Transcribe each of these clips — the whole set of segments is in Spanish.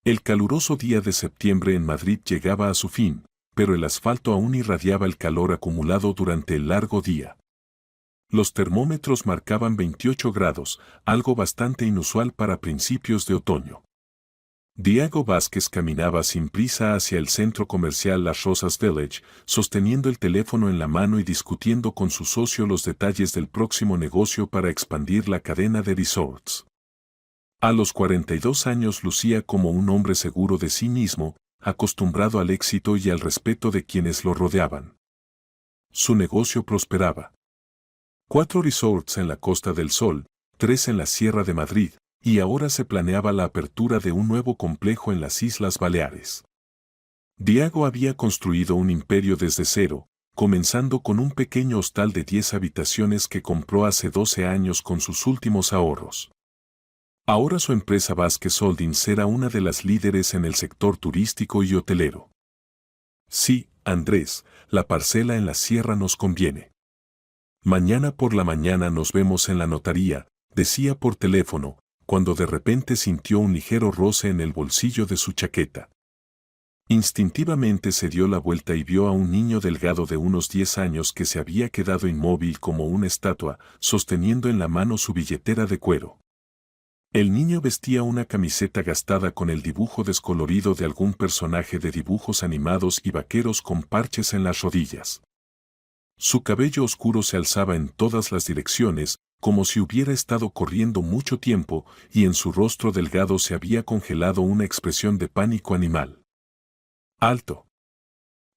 El caluroso día de septiembre en Madrid llegaba a su fin, pero el asfalto aún irradiaba el calor acumulado durante el largo día. Los termómetros marcaban 28 grados, algo bastante inusual para principios de otoño. Diego Vázquez caminaba sin prisa hacia el centro comercial Las Rosas Village, sosteniendo el teléfono en la mano y discutiendo con su socio los detalles del próximo negocio para expandir la cadena de resorts. A los 42 años lucía como un hombre seguro de sí mismo, acostumbrado al éxito y al respeto de quienes lo rodeaban. Su negocio prosperaba. 4 resorts en la Costa del Sol, 3 en la Sierra de Madrid, y ahora se planeaba la apertura de un nuevo complejo en las Islas Baleares. Diego había construido un imperio desde cero, comenzando con un pequeño hostal de 10 habitaciones que compró hace 12 años con sus últimos ahorros. Ahora su empresa Vázquez Holdings era una de las líderes en el sector turístico y hotelero. Sí, Andrés, la parcela en la sierra nos conviene. Mañana por la mañana nos vemos en la notaría, decía por teléfono, cuando de repente sintió un ligero roce en el bolsillo de su chaqueta. Instintivamente se dio la vuelta y vio a un niño delgado de unos 10 años que se había quedado inmóvil como una estatua, sosteniendo en la mano su billetera de cuero. El niño vestía una camiseta gastada con el dibujo descolorido de algún personaje de dibujos animados y vaqueros con parches en las rodillas. Su cabello oscuro se alzaba en todas las direcciones, como si hubiera estado corriendo mucho tiempo, y en su rostro delgado se había congelado una expresión de pánico animal. ¡Alto!,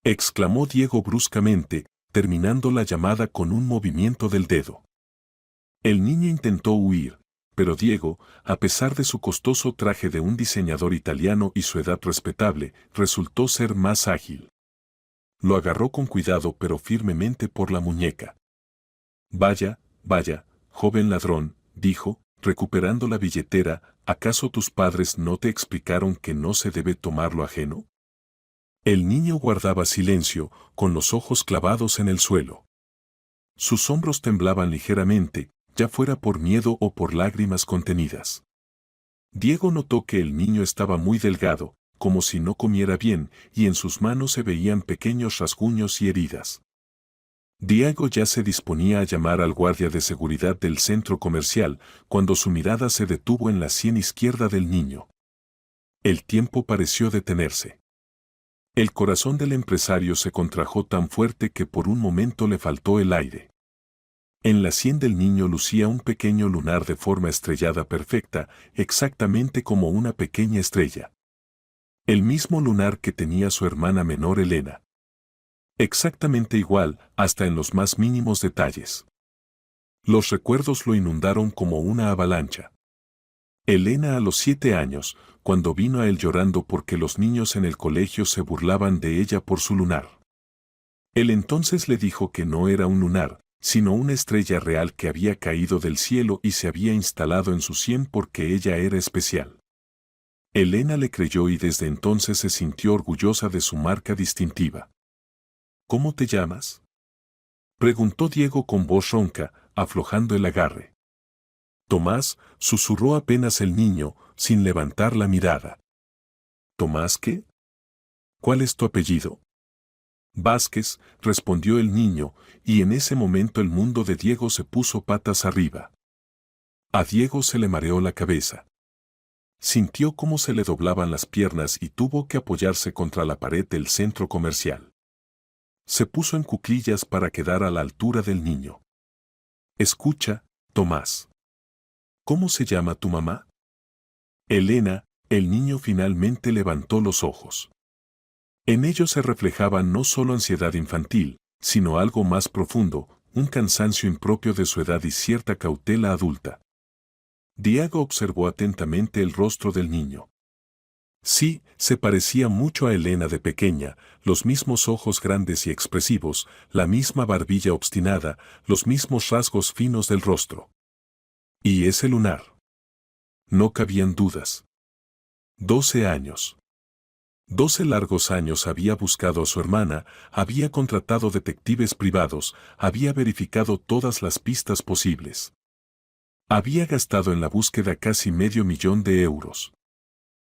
exclamó Diego bruscamente, terminando la llamada con un movimiento del dedo. El niño intentó huir, pero Diego, a pesar de su costoso traje de un diseñador italiano y su edad respetable, resultó ser más ágil. Lo agarró con cuidado pero firmemente por la muñeca. Vaya, vaya, joven ladrón, dijo, recuperando la billetera, ¿acaso tus padres no te explicaron que no se debe tomar lo ajeno? El niño guardaba silencio, con los ojos clavados en el suelo. Sus hombros temblaban ligeramente, ya fuera por miedo o por lágrimas contenidas. Diego notó que el niño estaba muy delgado, como si no comiera bien, y en sus manos se veían pequeños rasguños y heridas. Diego ya se disponía a llamar al guardia de seguridad del centro comercial, cuando su mirada se detuvo en la sien izquierda del niño. El tiempo pareció detenerse. El corazón del empresario se contrajo tan fuerte que por un momento le faltó el aire. En la sien del niño lucía un pequeño lunar de forma estrellada perfecta, exactamente como una pequeña estrella. El mismo lunar que tenía su hermana menor Elena. Exactamente igual, hasta en los más mínimos detalles. Los recuerdos lo inundaron como una avalancha. Elena a los 7 años, cuando vino a él llorando porque los niños en el colegio se burlaban de ella por su lunar. Él entonces le dijo que no era un lunar, sino una estrella real que había caído del cielo y se había instalado en su sien porque ella era especial. Elena le creyó y desde entonces se sintió orgullosa de su marca distintiva. ¿Cómo te llamas?, preguntó Diego con voz ronca, aflojando el agarre. Tomás, susurró apenas el niño, sin levantar la mirada. ¿Tomás qué? ¿Cuál es tu apellido? Vázquez, respondió el niño, y en ese momento el mundo de Diego se puso patas arriba. A Diego se le mareó la cabeza. Sintió cómo se le doblaban las piernas y tuvo que apoyarse contra la pared del centro comercial. Se puso en cuclillas para quedar a la altura del niño. Escucha, Tomás. ¿Cómo se llama tu mamá? Elena. El niño finalmente levantó los ojos. En ellos se reflejaba no solo ansiedad infantil, sino algo más profundo, un cansancio impropio de su edad y cierta cautela adulta. Diego observó atentamente el rostro del niño. Sí, se parecía mucho a Elena de pequeña, los mismos ojos grandes y expresivos, la misma barbilla obstinada, los mismos rasgos finos del rostro. ¿Y ese lunar? No cabían dudas. 12 años. 12 largos años había buscado a su hermana, había contratado detectives privados, había verificado todas las pistas posibles. Había gastado en la búsqueda casi €500,000.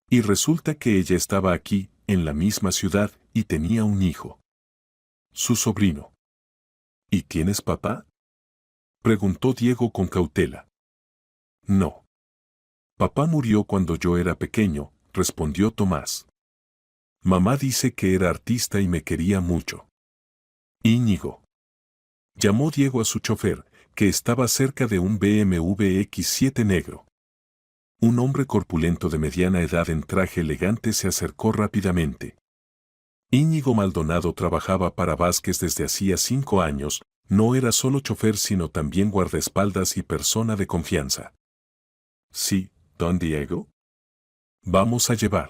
Y resulta que ella estaba aquí, en la misma ciudad, y tenía un hijo. Su sobrino. ¿Y tienes papá? Preguntó Diego con cautela. No. Papá murió cuando yo era pequeño, respondió Tomás. Mamá dice que era artista y me quería mucho. Íñigo. Llamó Diego a su chofer, que estaba cerca de un BMW X7 negro. Un hombre corpulento de mediana edad en traje elegante se acercó rápidamente. Íñigo Maldonado trabajaba para Vázquez desde hacía 5 años, no era solo chofer sino también guardaespaldas y persona de confianza. Sí, don Diego. Vamos a llevar.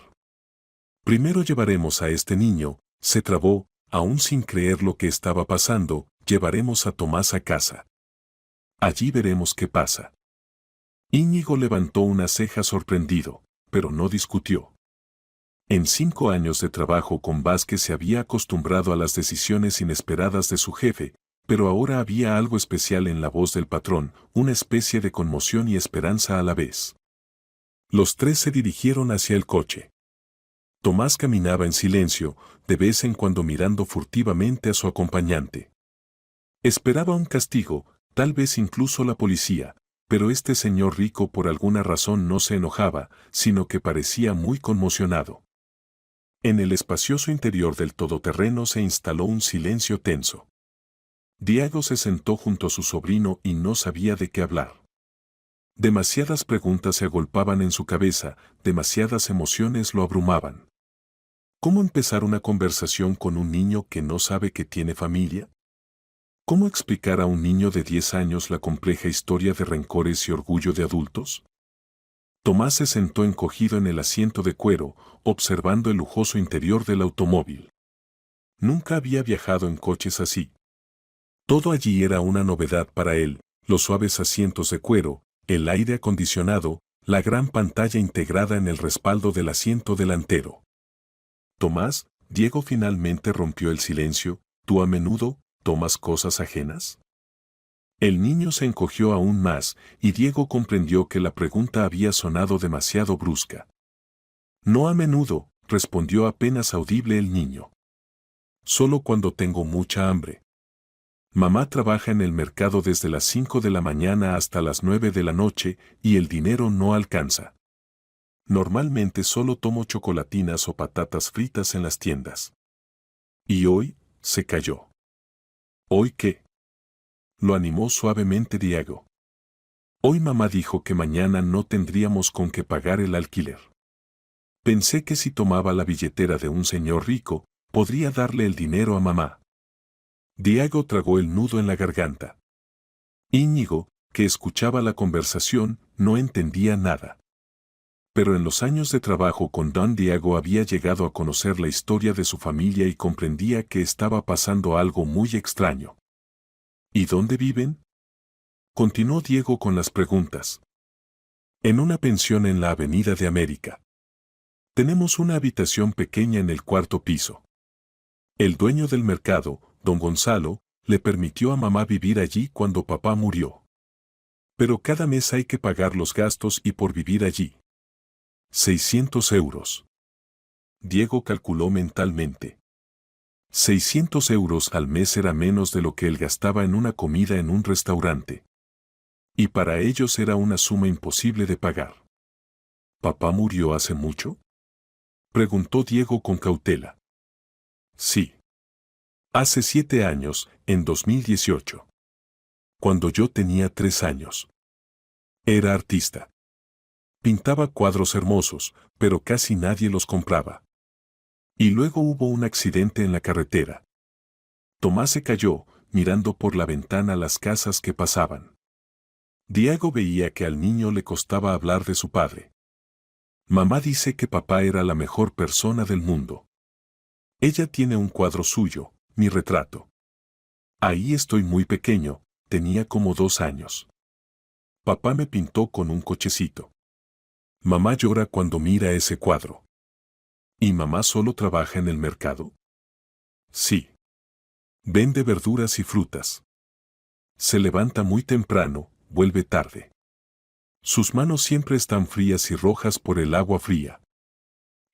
Primero llevaremos a este niño, se trabó, aún sin creer lo que estaba pasando, llevaremos a Tomás a casa. Allí veremos qué pasa. Íñigo levantó una ceja sorprendido, pero no discutió. En 5 años de trabajo con Vázquez se había acostumbrado a las decisiones inesperadas de su jefe, pero ahora había algo especial en la voz del patrón, una especie de conmoción y esperanza a la vez. Los tres se dirigieron hacia el coche. Tomás caminaba en silencio, de vez en cuando mirando furtivamente a su acompañante. Esperaba un castigo, tal vez incluso la policía, pero este señor rico por alguna razón no se enojaba, sino que parecía muy conmocionado. En el espacioso interior del todoterreno se instaló un silencio tenso. Diego se sentó junto a su sobrino y no sabía de qué hablar. Demasiadas preguntas se agolpaban en su cabeza, demasiadas emociones lo abrumaban. ¿Cómo empezar una conversación con un niño que no sabe que tiene familia? ¿Cómo explicar a un niño de 10 años la compleja historia de rencores y orgullo de adultos? Tomás se sentó encogido en el asiento de cuero, observando el lujoso interior del automóvil. Nunca había viajado en coches así. Todo allí era una novedad para él, los suaves asientos de cuero, el aire acondicionado, la gran pantalla integrada en el respaldo del asiento delantero. Tomás, Diego finalmente rompió el silencio, ¿tú a menudo tomas cosas ajenas? El niño se encogió aún más, y Diego comprendió que la pregunta había sonado demasiado brusca. No a menudo, respondió apenas audible el niño. Solo cuando tengo mucha hambre. Mamá trabaja en el mercado desde las 5 de la mañana hasta las 9 de la noche y el dinero no alcanza. Normalmente solo tomo chocolatinas o patatas fritas en las tiendas. Y hoy, se calló. ¿Hoy qué? Lo animó suavemente Diego. Hoy mamá dijo que mañana no tendríamos con qué pagar el alquiler. Pensé que si tomaba la billetera de un señor rico, podría darle el dinero a mamá. Diego tragó el nudo en la garganta. Íñigo, que escuchaba la conversación, no entendía nada. Pero en los años de trabajo con don Diego había llegado a conocer la historia de su familia y comprendía que estaba pasando algo muy extraño. ¿Y dónde viven? Continuó Diego con las preguntas. En una pensión en la Avenida de América. Tenemos una habitación pequeña en el 4º piso. El dueño del mercado, don Gonzalo, le permitió a mamá vivir allí cuando papá murió. Pero cada mes hay que pagar los gastos y por vivir allí. 600 euros. Diego calculó mentalmente. 600 euros al mes era menos de lo que él gastaba en una comida en un restaurante. Y para ellos era una suma imposible de pagar. ¿Papá murió hace mucho? Preguntó Diego con cautela. Sí. Hace 7 años, en 2018. Cuando yo tenía 3 años. Era artista. Pintaba cuadros hermosos, pero casi nadie los compraba. Y luego hubo un accidente en la carretera. Tomás se cayó, mirando por la ventana las casas que pasaban. Diego veía que al niño le costaba hablar de su padre. Mamá dice que papá era la mejor persona del mundo. Ella tiene un cuadro suyo, mi retrato. Ahí estoy muy pequeño, tenía como 2 años. Papá me pintó con un cochecito. Mamá llora cuando mira ese cuadro. ¿Y mamá solo trabaja en el mercado? Sí. Vende verduras y frutas. Se levanta muy temprano, vuelve tarde. Sus manos siempre están frías y rojas por el agua fría.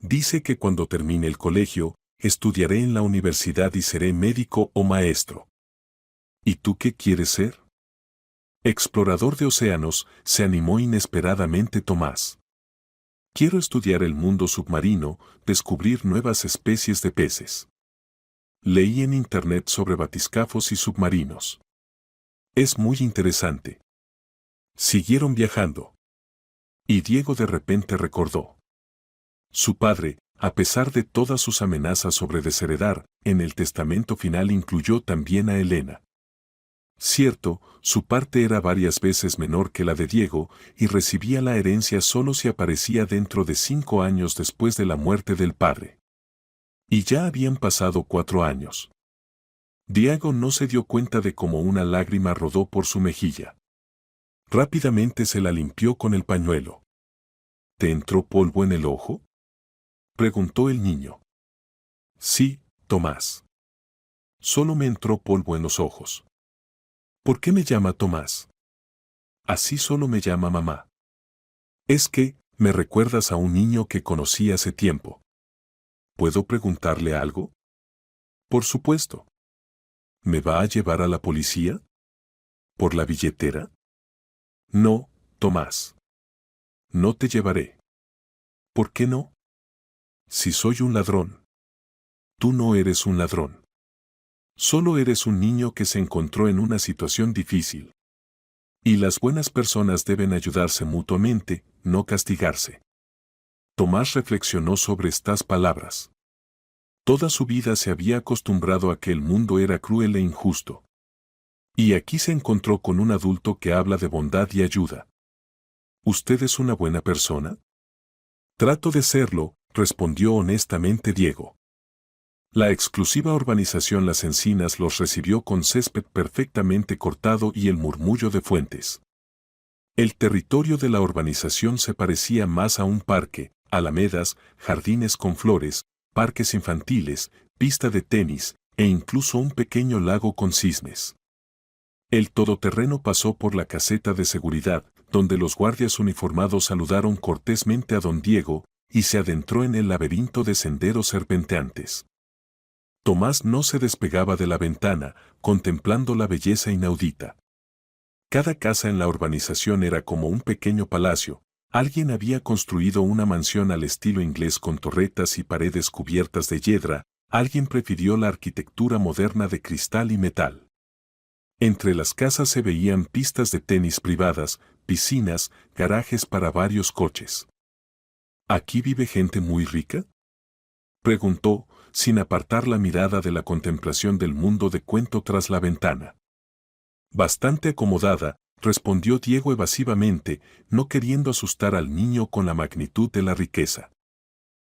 Dice que cuando termine el colegio, estudiaré en la universidad y seré médico o maestro. ¿Y tú qué quieres ser? Explorador de océanos, se animó inesperadamente Tomás. Quiero estudiar el mundo submarino, descubrir nuevas especies de peces. Leí en internet sobre batiscafos y submarinos. Es muy interesante. Siguieron viajando. Y Diego de repente recordó. Su padre, a pesar de todas sus amenazas sobre desheredar, en el testamento final incluyó también a Elena. Cierto, su parte era varias veces menor que la de Diego y recibía la herencia solo si aparecía dentro de 5 años después de la muerte del padre. Y ya habían pasado 4 años. Diego no se dio cuenta de cómo una lágrima rodó por su mejilla. Rápidamente se la limpió con el pañuelo. ¿Te entró polvo en el ojo?, preguntó el niño. Sí, Tomás. Solo me entró polvo en los ojos. ¿Por qué me llama Tomás? Así solo me llama mamá. Es que, me recuerdas a un niño que conocí hace tiempo. ¿Puedo preguntarle algo? Por supuesto. ¿Me va a llevar a la policía? ¿Por la billetera? No, Tomás. No te llevaré. ¿Por qué no? Si soy un ladrón. Tú no eres un ladrón. Solo eres un niño que se encontró en una situación difícil. Y las buenas personas deben ayudarse mutuamente, no castigarse. Tomás reflexionó sobre estas palabras. Toda su vida se había acostumbrado a que el mundo era cruel e injusto. Y aquí se encontró con un adulto que habla de bondad y ayuda. ¿Usted es una buena persona? Trato de serlo, respondió honestamente Diego. La exclusiva urbanización Las Encinas los recibió con césped perfectamente cortado y el murmullo de fuentes. El territorio de la urbanización se parecía más a un parque, alamedas, jardines con flores, parques infantiles, pista de tenis, e incluso un pequeño lago con cisnes. El todoterreno pasó por la caseta de seguridad, donde los guardias uniformados saludaron cortésmente a don Diego, y se adentró en el laberinto de senderos serpenteantes. Tomás no se despegaba de la ventana, contemplando la belleza inaudita. Cada casa en la urbanización era como un pequeño palacio. Alguien había construido una mansión al estilo inglés con torretas y paredes cubiertas de hiedra, alguien prefirió la arquitectura moderna de cristal y metal. Entre las casas se veían pistas de tenis privadas, piscinas, garajes para varios coches. ¿Aquí vive gente muy rica?, preguntó, sin apartar la mirada de la contemplación del mundo de cuento tras la ventana. Bastante acomodada, respondió Diego evasivamente, no queriendo asustar al niño con la magnitud de la riqueza.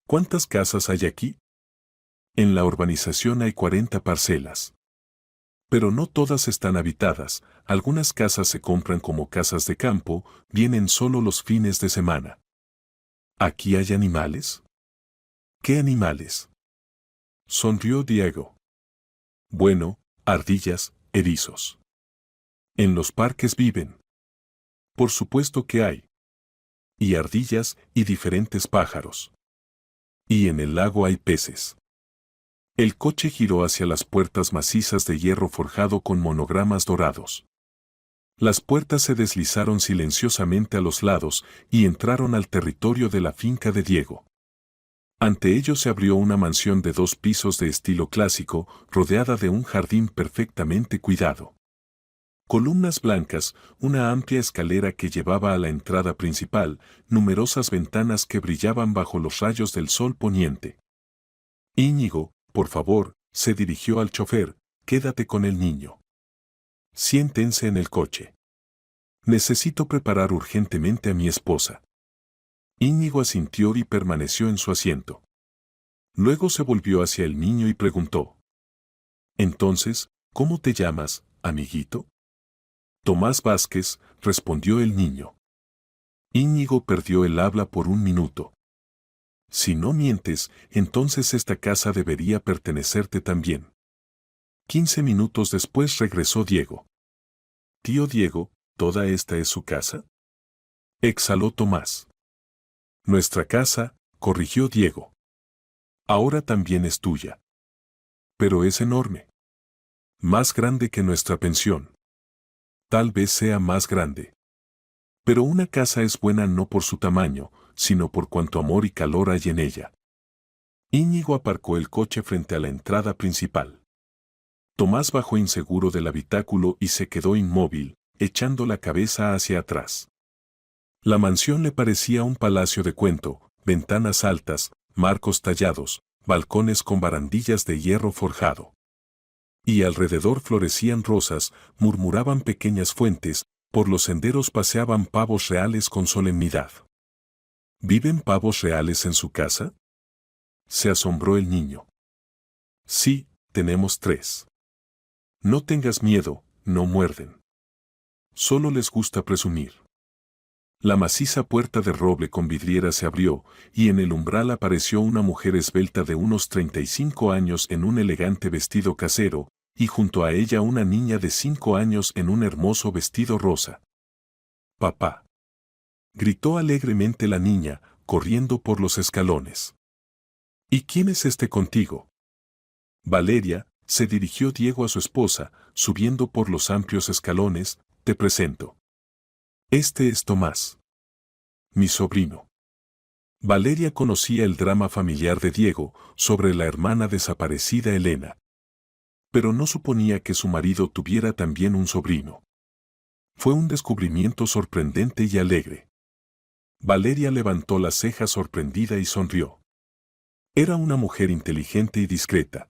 ¿Cuántas casas hay aquí? En la urbanización hay 40 parcelas. Pero no todas están habitadas, algunas casas se compran como casas de campo, vienen solo los fines de semana. ¿Aquí hay animales? ¿Qué animales?, sonrió Diego. Bueno, ardillas, erizos. En los parques viven. Por supuesto que hay. Y ardillas y diferentes pájaros. Y en el lago hay peces. El coche giró hacia las puertas macizas de hierro forjado con monogramas dorados. Las puertas se deslizaron silenciosamente a los lados y entraron al territorio de la finca de Diego. Ante ellos se abrió una mansión de 2 pisos de estilo clásico, rodeada de un jardín perfectamente cuidado. Columnas blancas, una amplia escalera que llevaba a la entrada principal, numerosas ventanas que brillaban bajo los rayos del sol poniente. Íñigo, por favor, se dirigió al chofer, quédate con el niño. Siéntense en el coche. Necesito preparar urgentemente a mi esposa. Íñigo asintió y permaneció en su asiento. Luego se volvió hacia el niño y preguntó. Entonces, ¿cómo te llamas, amiguito? Tomás Vázquez, respondió el niño. Íñigo perdió el habla por un minuto. Si no mientes, entonces esta casa debería pertenecerte también. 15 minutos después regresó Diego. Tío Diego, ¿toda esta es su casa?, exhaló Tomás. Nuestra casa, corrigió Diego. Ahora también es tuya. Pero es enorme. Más grande que nuestra pensión. Tal vez sea más grande. Pero una casa es buena no por su tamaño, sino por cuanto amor y calor hay en ella. Íñigo aparcó el coche frente a la entrada principal. Tomás bajó inseguro del habitáculo y se quedó inmóvil, echando la cabeza hacia atrás. La mansión le parecía un palacio de cuento, ventanas altas, marcos tallados, balcones con barandillas de hierro forjado. Y alrededor florecían rosas, murmuraban pequeñas fuentes, por los senderos paseaban pavos reales con solemnidad. ¿Viven pavos reales en su casa? Se asombró el niño. Sí, tenemos 3. No tengas miedo, no muerden. Solo les gusta presumir. La maciza puerta de roble con vidriera se abrió, y en el umbral apareció una mujer esbelta de unos 35 años en un elegante vestido casero, y junto a ella una niña de 5 años en un hermoso vestido rosa. «Papá», gritó alegremente la niña, corriendo por los escalones. «¿Y quién es este contigo?» «Valeria», se dirigió Diego a su esposa, subiendo por los amplios escalones, «te presento. Este es Tomás. Mi sobrino». Valeria conocía el drama familiar de Diego sobre la hermana desaparecida Elena. Pero no suponía que su marido tuviera también un sobrino. Fue un descubrimiento sorprendente y alegre. Valeria levantó las cejas sorprendida y sonrió. Era una mujer inteligente y discreta.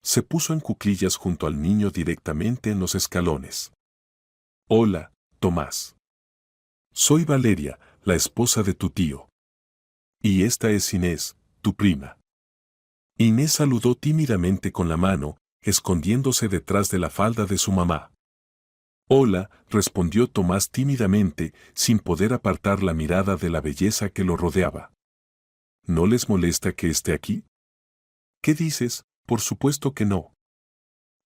Se puso en cuclillas junto al niño directamente en los escalones. «Hola, Tomás. Soy Valeria, la esposa de tu tío. Y esta es Inés, tu prima». Inés saludó tímidamente con la mano, escondiéndose detrás de la falda de su mamá. «Hola», respondió Tomás tímidamente, sin poder apartar la mirada de la belleza que lo rodeaba. «¿No les molesta que esté aquí?» «¿Qué dices? Por supuesto que no»,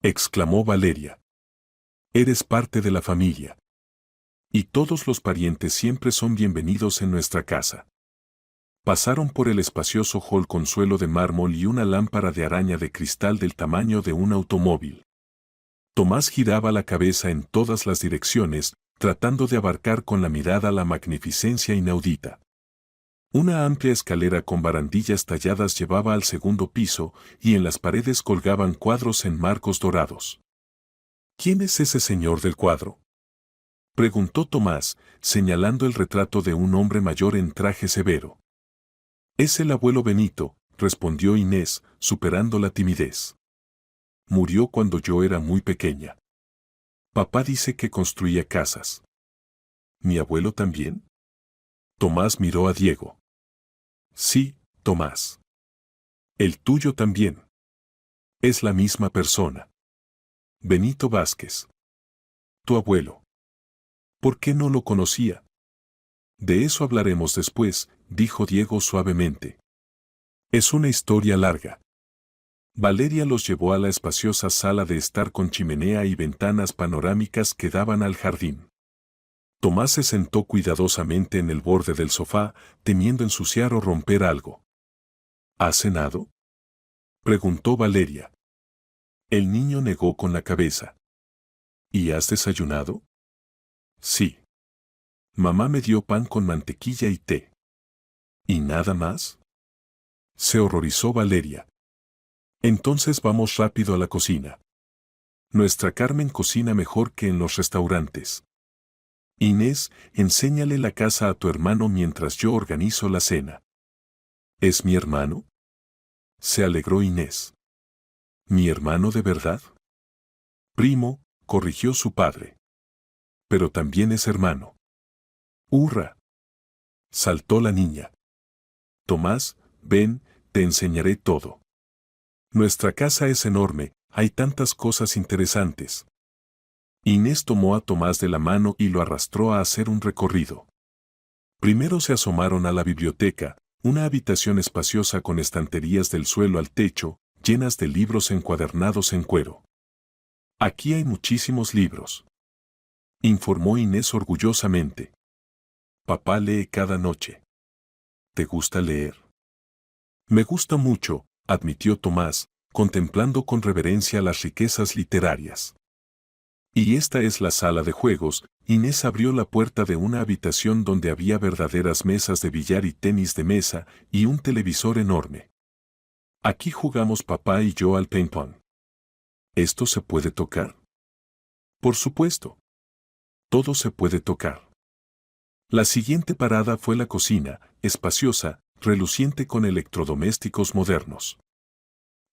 exclamó Valeria. «Eres parte de la familia. Y todos los parientes siempre son bienvenidos en nuestra casa». Pasaron por el espacioso hall con suelo de mármol y una lámpara de araña de cristal del tamaño de un automóvil. Tomás giraba la cabeza en todas las direcciones, tratando de abarcar con la mirada la magnificencia inaudita. Una amplia escalera con barandillas talladas llevaba al segundo piso y en las paredes colgaban cuadros en marcos dorados. «¿Quién es ese señor del cuadro?», preguntó Tomás, señalando el retrato de un hombre mayor en traje severo. «Es el abuelo Benito», respondió Inés, superando la timidez. «Murió cuando yo era muy pequeña. Papá dice que construía casas». «¿Mi abuelo también?». Tomás miró a Diego. «Sí, Tomás. El tuyo también. Es la misma persona. Benito Vázquez. Tu abuelo. ¿Por qué no lo conocía?». «De eso hablaremos después», dijo Diego suavemente. «Es una historia larga». Valeria los llevó a la espaciosa sala de estar con chimenea y ventanas panorámicas que daban al jardín. Tomás se sentó cuidadosamente en el borde del sofá, temiendo ensuciar o romper algo. «¿Has cenado?», preguntó Valeria. El niño negó con la cabeza. «¿Y has desayunado?». «Sí. Mamá me dio pan con mantequilla y té». «¿Y nada más?». Se horrorizó Valeria. «Entonces vamos rápido a la cocina. Nuestra Carmen cocina mejor que en los restaurantes. Inés, enséñale la casa a tu hermano mientras yo organizo la cena». «¿Es mi hermano?». Se alegró Inés. «¿Mi hermano de verdad?». «Primo», corrigió su padre. «Pero también es hermano». «¡Hurra!», saltó la niña. «Tomás, ven, te enseñaré todo. Nuestra casa es enorme, hay tantas cosas interesantes». Inés tomó a Tomás de la mano y lo arrastró a hacer un recorrido. Primero se asomaron a la biblioteca, una habitación espaciosa con estanterías del suelo al techo, llenas de libros encuadernados en cuero. «Aquí hay muchísimos libros», informó Inés orgullosamente. «Papá lee cada noche». «¿Te gusta leer?». Me gusta mucho, admitió Tomás, contemplando con reverencia las riquezas literarias. Y esta es la sala de juegos. Inés abrió la puerta de una habitación donde había verdaderas mesas de billar y tenis de mesa y un televisor enorme. Aquí jugamos papá y yo al ping-pong. ¿Esto se puede tocar? Por supuesto. Todo se puede tocar. La siguiente parada fue la cocina, espaciosa, reluciente con electrodomésticos modernos.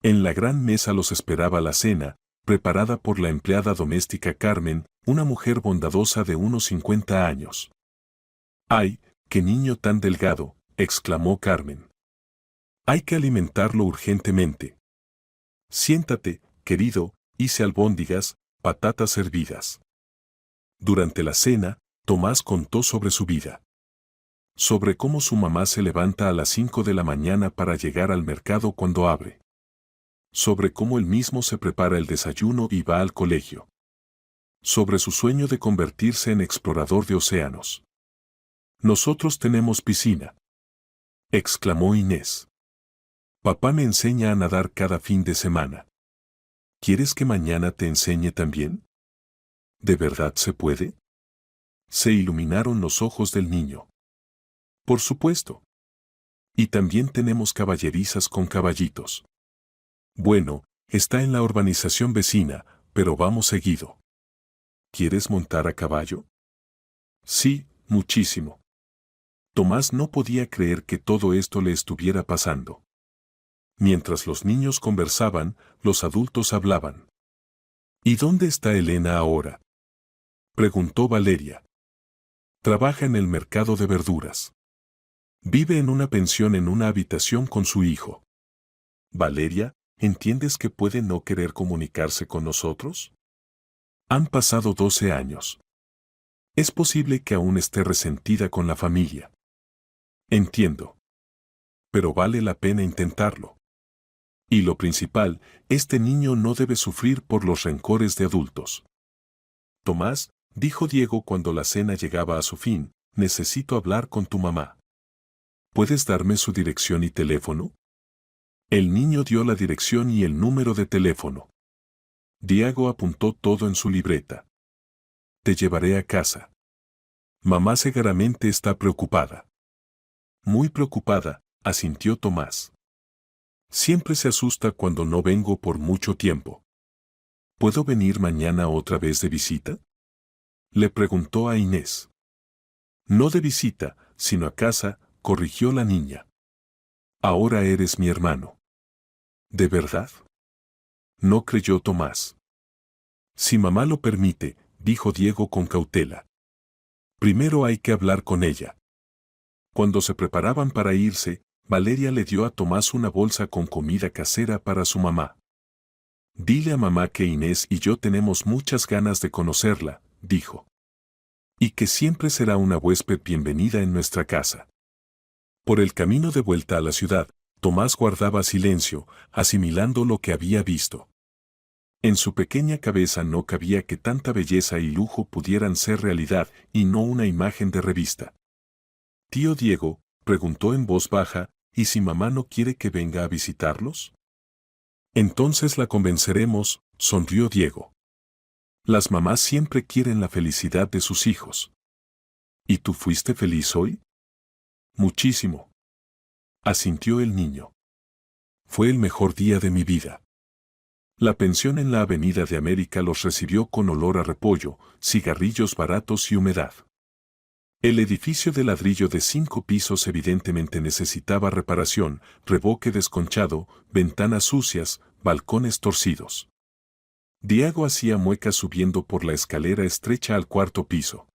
En la gran mesa los esperaba la cena, preparada por la empleada doméstica Carmen, una mujer bondadosa de unos 50 años. ¡Ay, qué niño tan delgado!, exclamó Carmen. Hay que alimentarlo urgentemente. Siéntate, querido, hice albóndigas, patatas hervidas. Durante la cena, Tomás contó sobre su vida. Sobre cómo su mamá se levanta a las 5 de la mañana para llegar al mercado cuando abre. Sobre cómo él mismo se prepara el desayuno y va al colegio. Sobre su sueño de convertirse en explorador de océanos. Nosotros tenemos piscina, exclamó Inés. Papá me enseña a nadar cada fin de semana. ¿Quieres que mañana te enseñe también? ¿De verdad se puede? Se iluminaron los ojos del niño. Por supuesto. Y también tenemos caballerizas con caballitos. Bueno, está en la urbanización vecina, pero vamos seguido. ¿Quieres montar a caballo? Sí, muchísimo. Tomás no podía creer que todo esto le estuviera pasando. Mientras los niños conversaban, los adultos hablaban. ¿Y dónde está Elena ahora?, preguntó Valeria. Trabaja en el mercado de verduras. Vive en una pensión en una habitación con su hijo. Valeria, ¿entiendes que puede no querer comunicarse con nosotros? Han pasado 12 años. Es posible que aún esté resentida con la familia. Entiendo. Pero vale la pena intentarlo. Y lo principal, este niño no debe sufrir por los rencores de adultos. Tomás, dijo Diego cuando la cena llegaba a su fin, necesito hablar con tu mamá. ¿Puedes darme su dirección y teléfono? El niño dio la dirección y el número de teléfono. Diego apuntó todo en su libreta. Te llevaré a casa. Mamá seguramente está preocupada. Muy preocupada, asintió Tomás. Siempre se asusta cuando no vengo por mucho tiempo. ¿Puedo venir mañana otra vez de visita?, le preguntó a Inés. No de visita, sino a casa, corrigió la niña. Ahora eres mi hermano. ¿De verdad? No creyó Tomás. Si mamá lo permite, dijo Diego con cautela. Primero hay que hablar con ella. Cuando se preparaban para irse, Valeria le dio a Tomás una bolsa con comida casera para su mamá. Dile a mamá que Inés y yo tenemos muchas ganas de conocerla, dijo. Y que siempre será una huésped bienvenida en nuestra casa. Por el camino de vuelta a la ciudad, Tomás guardaba silencio, asimilando lo que había visto. En su pequeña cabeza no cabía que tanta belleza y lujo pudieran ser realidad y no una imagen de revista. Tío Diego, preguntó en voz baja, ¿y si mamá no quiere que venga a visitarlos? Entonces la convenceremos, sonrió Diego. Las mamás siempre quieren la felicidad de sus hijos. ¿Y tú fuiste feliz hoy? Muchísimo. Asintió el niño. Fue el mejor día de mi vida. La pensión en la Avenida de América los recibió con olor a repollo, cigarrillos baratos y humedad. El edificio de ladrillo de 5 pisos evidentemente necesitaba reparación, revoque desconchado, ventanas sucias, balcones torcidos. Diego hacía muecas subiendo por la escalera estrecha al 4.º piso.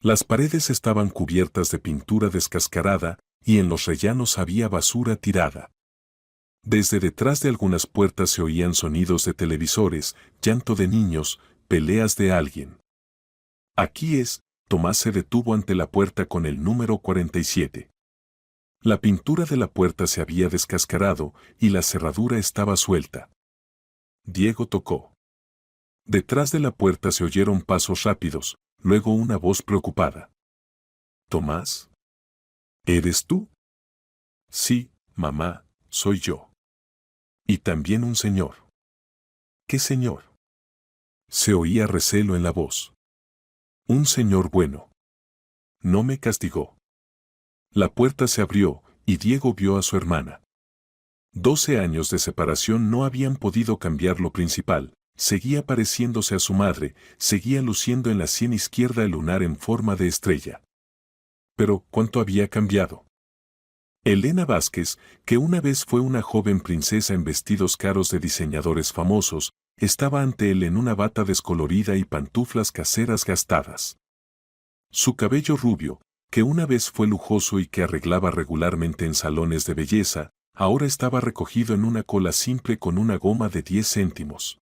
Las paredes estaban cubiertas de pintura descascarada, y en los rellanos había basura tirada. Desde detrás de algunas puertas se oían sonidos de televisores, llanto de niños, peleas de alguien. Aquí es. Tomás se detuvo ante la puerta con el número 47. La pintura de la puerta se había descascarado y la cerradura estaba suelta. Diego tocó. Detrás de la puerta se oyeron pasos rápidos, luego una voz preocupada. «¿Tomás? ¿Eres tú?» «Sí, mamá», soy yo. Y también un señor. ¿Qué señor? Se oía recelo en la voz. Un señor bueno. No me castigó. La puerta se abrió, y Diego vio a su hermana. 12 años de separación no habían podido cambiar lo principal. Seguía pareciéndose a su madre, seguía luciendo en la sien izquierda el lunar en forma de estrella. Pero, ¿cuánto había cambiado? Elena Vázquez, que una vez fue una joven princesa en vestidos caros de diseñadores famosos, estaba ante él en una bata descolorida y pantuflas caseras gastadas. Su cabello rubio, que una vez fue lujoso y que arreglaba regularmente en salones de belleza, ahora estaba recogido en una cola simple con una goma de 10 céntimos.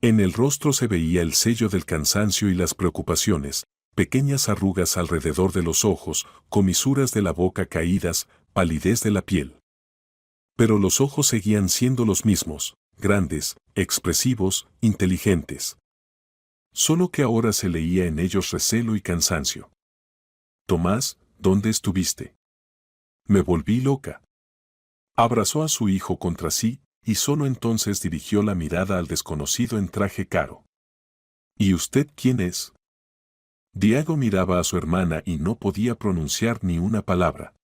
En el rostro se veía el sello del cansancio y las preocupaciones, pequeñas arrugas alrededor de los ojos, comisuras de la boca caídas, palidez de la piel. Pero los ojos seguían siendo los mismos, grandes, expresivos, inteligentes. Solo que ahora se leía en ellos recelo y cansancio. Tomás, ¿dónde estuviste? Me volví loca. Abrazó a su hijo contra sí, y solo entonces dirigió la mirada al desconocido en traje caro. ¿Y usted quién es? Diego miraba a su hermana y no podía pronunciar ni una palabra.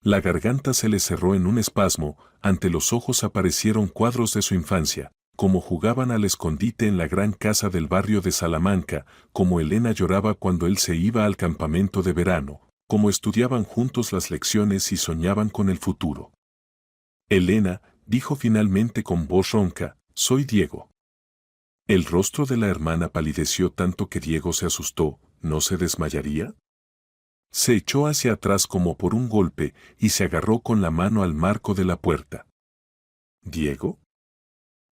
La garganta se le cerró en un espasmo, ante los ojos aparecieron cuadros de su infancia, como jugaban al escondite en la gran casa del barrio de Salamanca, como Elena lloraba cuando él se iba al campamento de verano, como estudiaban juntos las lecciones y soñaban con el futuro. Elena, dijo finalmente con voz ronca, soy Diego. El rostro de la hermana palideció tanto que Diego se asustó, ¿no se desmayaría? Se echó hacia atrás como por un golpe y se agarró con la mano al marco de la puerta. ¿Diego?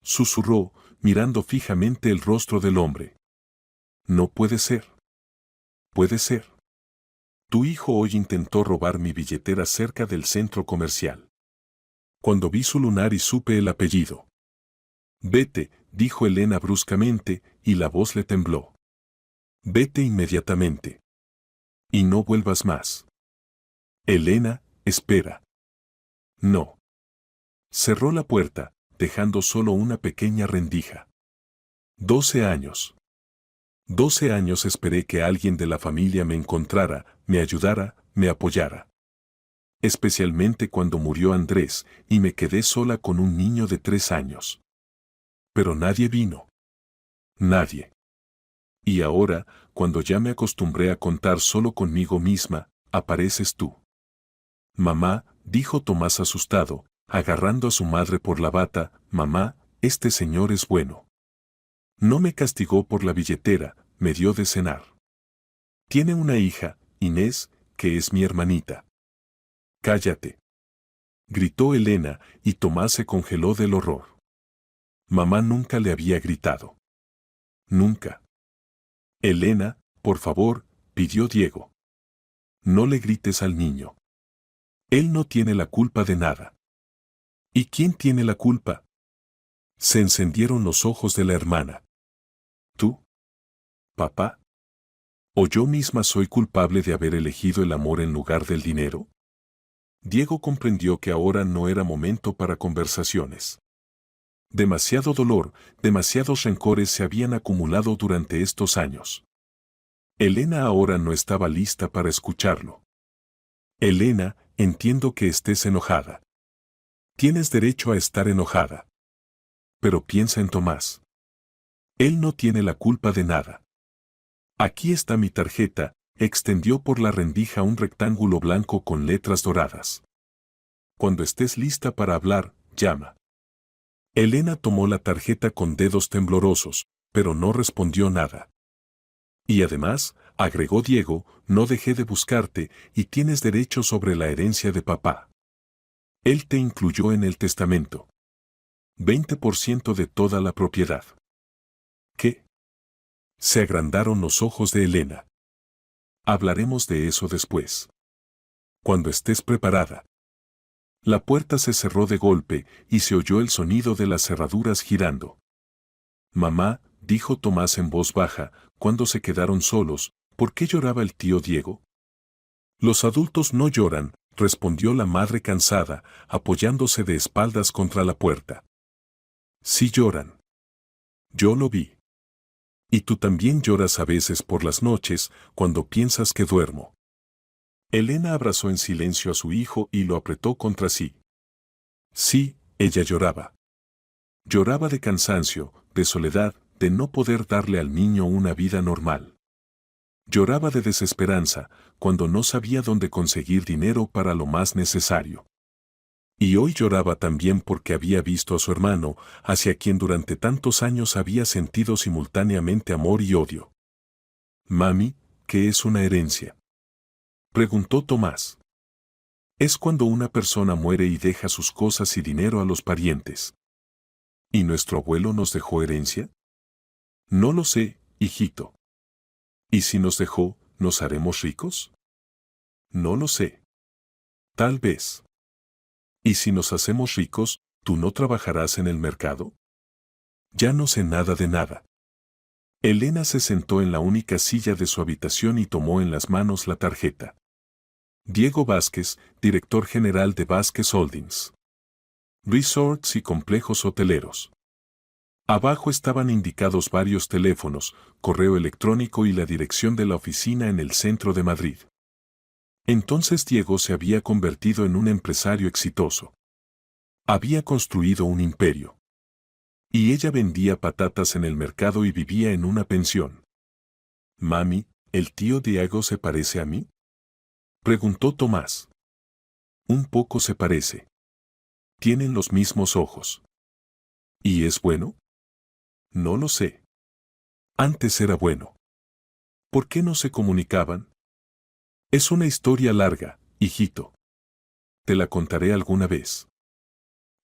Susurró, mirando fijamente el rostro del hombre. No puede ser. Puede ser. Tu hijo hoy intentó robar mi billetera cerca del centro comercial. Cuando vi su lunar y supe el apellido. Vete, dijo Elena bruscamente, y la voz le tembló. Vete inmediatamente. Y no vuelvas más. Elena, espera. No. Cerró la puerta, dejando solo una pequeña rendija. 12 años. 12 años esperé que alguien de la familia me encontrara, me ayudara, me apoyara. Especialmente cuando murió Andrés, y me quedé sola con un niño de 3 años. Pero nadie vino. Nadie. Y ahora, cuando ya me acostumbré a contar solo conmigo misma, apareces tú. Mamá, dijo Tomás asustado, agarrando a su madre por la bata, mamá, este señor es bueno. No me castigó por la billetera, me dio de cenar. Tiene una hija, Inés, que es mi hermanita. Cállate. Gritó Elena, y Tomás se congeló del horror. Mamá nunca le había gritado. Nunca. Elena, por favor, pidió Diego. No le grites al niño. Él no tiene la culpa de nada. ¿Y quién tiene la culpa? Se encendieron los ojos de la hermana. ¿Tú? ¿Papá? ¿O yo misma soy culpable de haber elegido el amor en lugar del dinero? Diego comprendió que ahora no era momento para conversaciones. Demasiado dolor, demasiados rencores se habían acumulado durante estos años. Elena ahora no estaba lista para escucharlo. Elena, entiendo que estés enojada. Tienes derecho a estar enojada. Pero piensa en Tomás. Él no tiene la culpa de nada. Aquí está mi tarjeta, extendió por la rendija un rectángulo blanco con letras doradas. Cuando estés lista para hablar, llama. Elena tomó la tarjeta con dedos temblorosos, pero no respondió nada. Y además, agregó Diego, no dejé de buscarte y tienes derecho sobre la herencia de papá. Él te incluyó en el testamento. 20% de toda la propiedad. ¿Qué? Se agrandaron los ojos de Elena. Hablaremos de eso después. Cuando estés preparada. La puerta se cerró de golpe y se oyó el sonido de las cerraduras girando. Mamá, dijo Tomás en voz baja, cuando se quedaron solos, ¿por qué lloraba el tío Diego? Los adultos no lloran, respondió la madre cansada, apoyándose de espaldas contra la puerta. Sí lloran. Yo lo vi. Y tú también lloras a veces por las noches, cuando piensas que duermo. Elena abrazó en silencio a su hijo y lo apretó contra sí. Sí, ella lloraba. Lloraba de cansancio, de soledad, de no poder darle al niño una vida normal. Lloraba de desesperanza, cuando no sabía dónde conseguir dinero para lo más necesario. Y hoy lloraba también porque había visto a su hermano, hacia quien durante tantos años había sentido simultáneamente amor y odio. Mami, ¿qué es una herencia?, preguntó Tomás. Es cuando una persona muere y deja sus cosas y dinero a los parientes. ¿Y nuestro abuelo nos dejó herencia? No lo sé, hijito. ¿Y si nos dejó, nos haremos ricos? No lo sé. Tal vez. ¿Y si nos hacemos ricos, tú no trabajarás en el mercado? Ya no sé nada de nada. Elena se sentó en la única silla de su habitación y tomó en las manos la tarjeta. Diego Vázquez, director general de Vázquez Holdings. Resorts y complejos hoteleros. Abajo estaban indicados varios teléfonos, correo electrónico y la dirección de la oficina en el centro de Madrid. Entonces Diego se había convertido en un empresario exitoso. Había construido un imperio. Y ella vendía patatas en el mercado y vivía en una pensión. Mami, ¿el tío Diego se parece a mí?, preguntó Tomás. Un poco se parece. Tienen los mismos ojos. ¿Y es bueno? No lo sé. Antes era bueno. ¿Por qué no se comunicaban? Es una historia larga, hijito. Te la contaré alguna vez.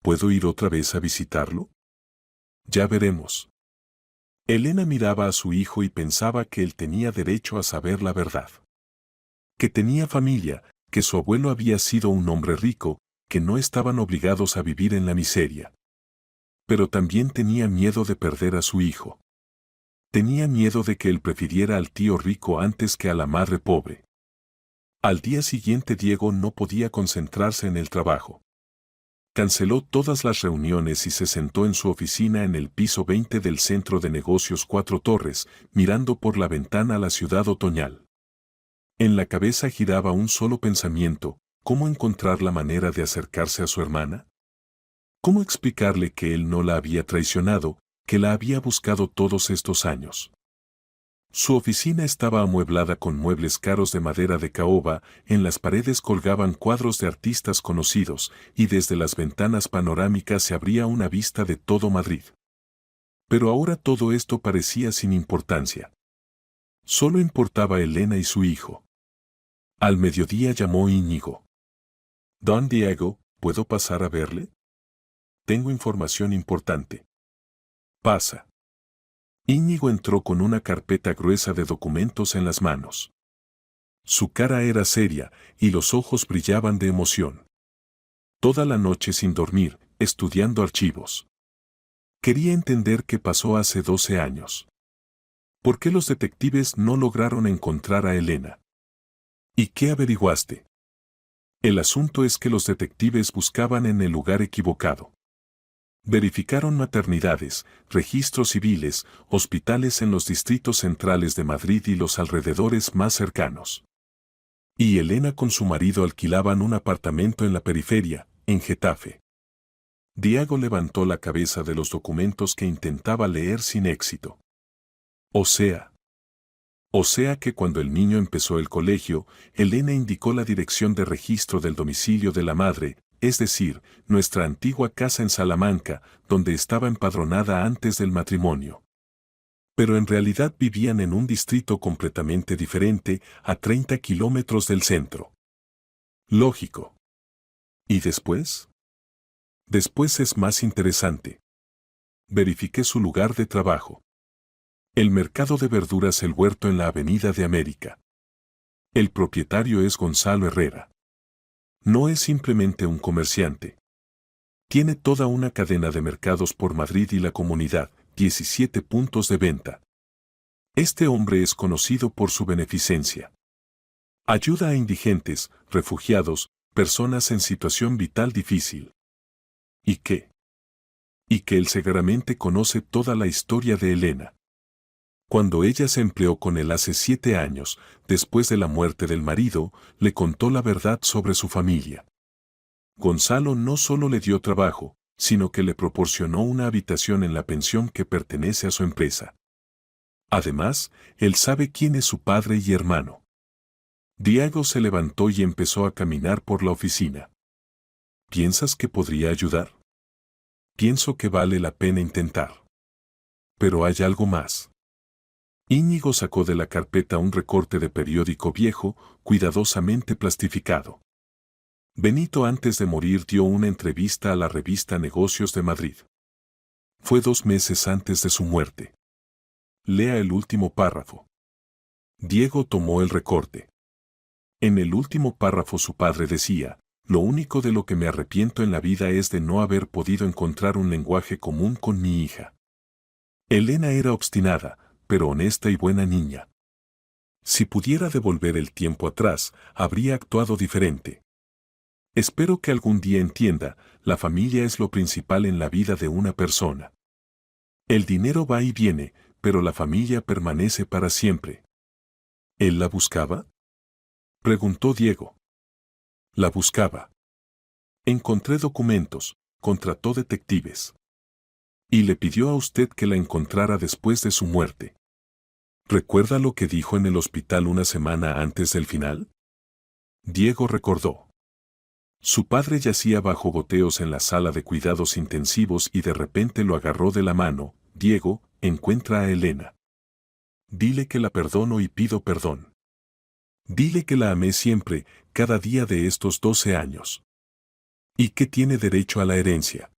¿Puedo ir otra vez a visitarlo? Ya veremos. Elena miraba a su hijo y pensaba que él tenía derecho a saber la verdad. Que tenía familia, que su abuelo había sido un hombre rico, que no estaban obligados a vivir en la miseria. Pero también tenía miedo de perder a su hijo. Tenía miedo de que él prefiriera al tío rico antes que a la madre pobre. Al día siguiente Diego no podía concentrarse en el trabajo. Canceló todas las reuniones y se sentó en su oficina en el piso 20 del Centro de Negocios Cuatro Torres, mirando por la ventana la ciudad otoñal. En la cabeza giraba un solo pensamiento: ¿cómo encontrar la manera de acercarse a su hermana? ¿Cómo explicarle que él no la había traicionado, que la había buscado todos estos años? Su oficina estaba amueblada con muebles caros de madera de caoba, en las paredes colgaban cuadros de artistas conocidos, y desde las ventanas panorámicas se abría una vista de todo Madrid. Pero ahora todo esto parecía sin importancia. Solo importaba Elena y su hijo. Al mediodía llamó Íñigo. Don Diego, ¿puedo pasar a verle? Tengo información importante. Pasa. Íñigo entró con una carpeta gruesa de documentos en las manos. Su cara era seria, y los ojos brillaban de emoción. Toda la noche sin dormir, estudiando archivos. Quería entender qué pasó hace 12 años. ¿Por qué los detectives no lograron encontrar a Elena? ¿Y qué averiguaste? El asunto es que los detectives buscaban en el lugar equivocado. Verificaron maternidades, registros civiles, hospitales en los distritos centrales de Madrid y los alrededores más cercanos. Y Elena con su marido alquilaban un apartamento en la periferia, en Getafe. Diego levantó la cabeza de los documentos que intentaba leer sin éxito. O sea que cuando el niño empezó el colegio, Elena indicó la dirección de registro del domicilio de la madre, es decir, nuestra antigua casa en Salamanca, donde estaba empadronada antes del matrimonio. Pero en realidad vivían en un distrito completamente diferente, a 30 kilómetros del centro. Lógico. ¿Y después? Después es más interesante. Verifiqué su lugar de trabajo. El mercado de verduras El Huerto en la Avenida de América. El propietario es Gonzalo Herrera. No es simplemente un comerciante. Tiene toda una cadena de mercados por Madrid y la comunidad, 17 puntos de venta. Este hombre es conocido por su beneficencia. Ayuda a indigentes, refugiados, personas en situación vital difícil. ¿Y qué? Y que él seguramente conoce toda la historia de Elena. Cuando ella se empleó con él hace 7 años, después de la muerte del marido, le contó la verdad sobre su familia. Gonzalo no solo le dio trabajo, sino que le proporcionó una habitación en la pensión que pertenece a su empresa. Además, él sabe quién es su padre y hermano. Diego se levantó y empezó a caminar por la oficina. ¿Piensas que podría ayudar? Pienso que vale la pena intentar. Pero hay algo más. Íñigo sacó de la carpeta un recorte de periódico viejo, cuidadosamente plastificado. Benito antes de morir dio una entrevista a la revista Negocios de Madrid. Fue 2 meses antes de su muerte. Lea el último párrafo. Diego tomó el recorte. En el último párrafo su padre decía: lo único de lo que me arrepiento en la vida es de no haber podido encontrar un lenguaje común con mi hija. Elena era obstinada, pero honesta y buena niña. Si pudiera devolver el tiempo atrás, habría actuado diferente. Espero que algún día entienda, la familia es lo principal en la vida de una persona. El dinero va y viene, pero la familia permanece para siempre. ¿Él la buscaba? Preguntó Diego. La buscaba. Encontré documentos, contrató detectives. Y le pidió a usted que la encontrara después de su muerte. ¿Recuerda lo que dijo en el hospital una semana antes del final? Diego recordó. Su padre yacía bajo goteos en la sala de cuidados intensivos y de repente lo agarró de la mano. Diego, encuentra a Elena. Dile que la perdono y pido perdón. Dile que la amé siempre, cada día de estos 12 años. Y que tiene derecho a la herencia.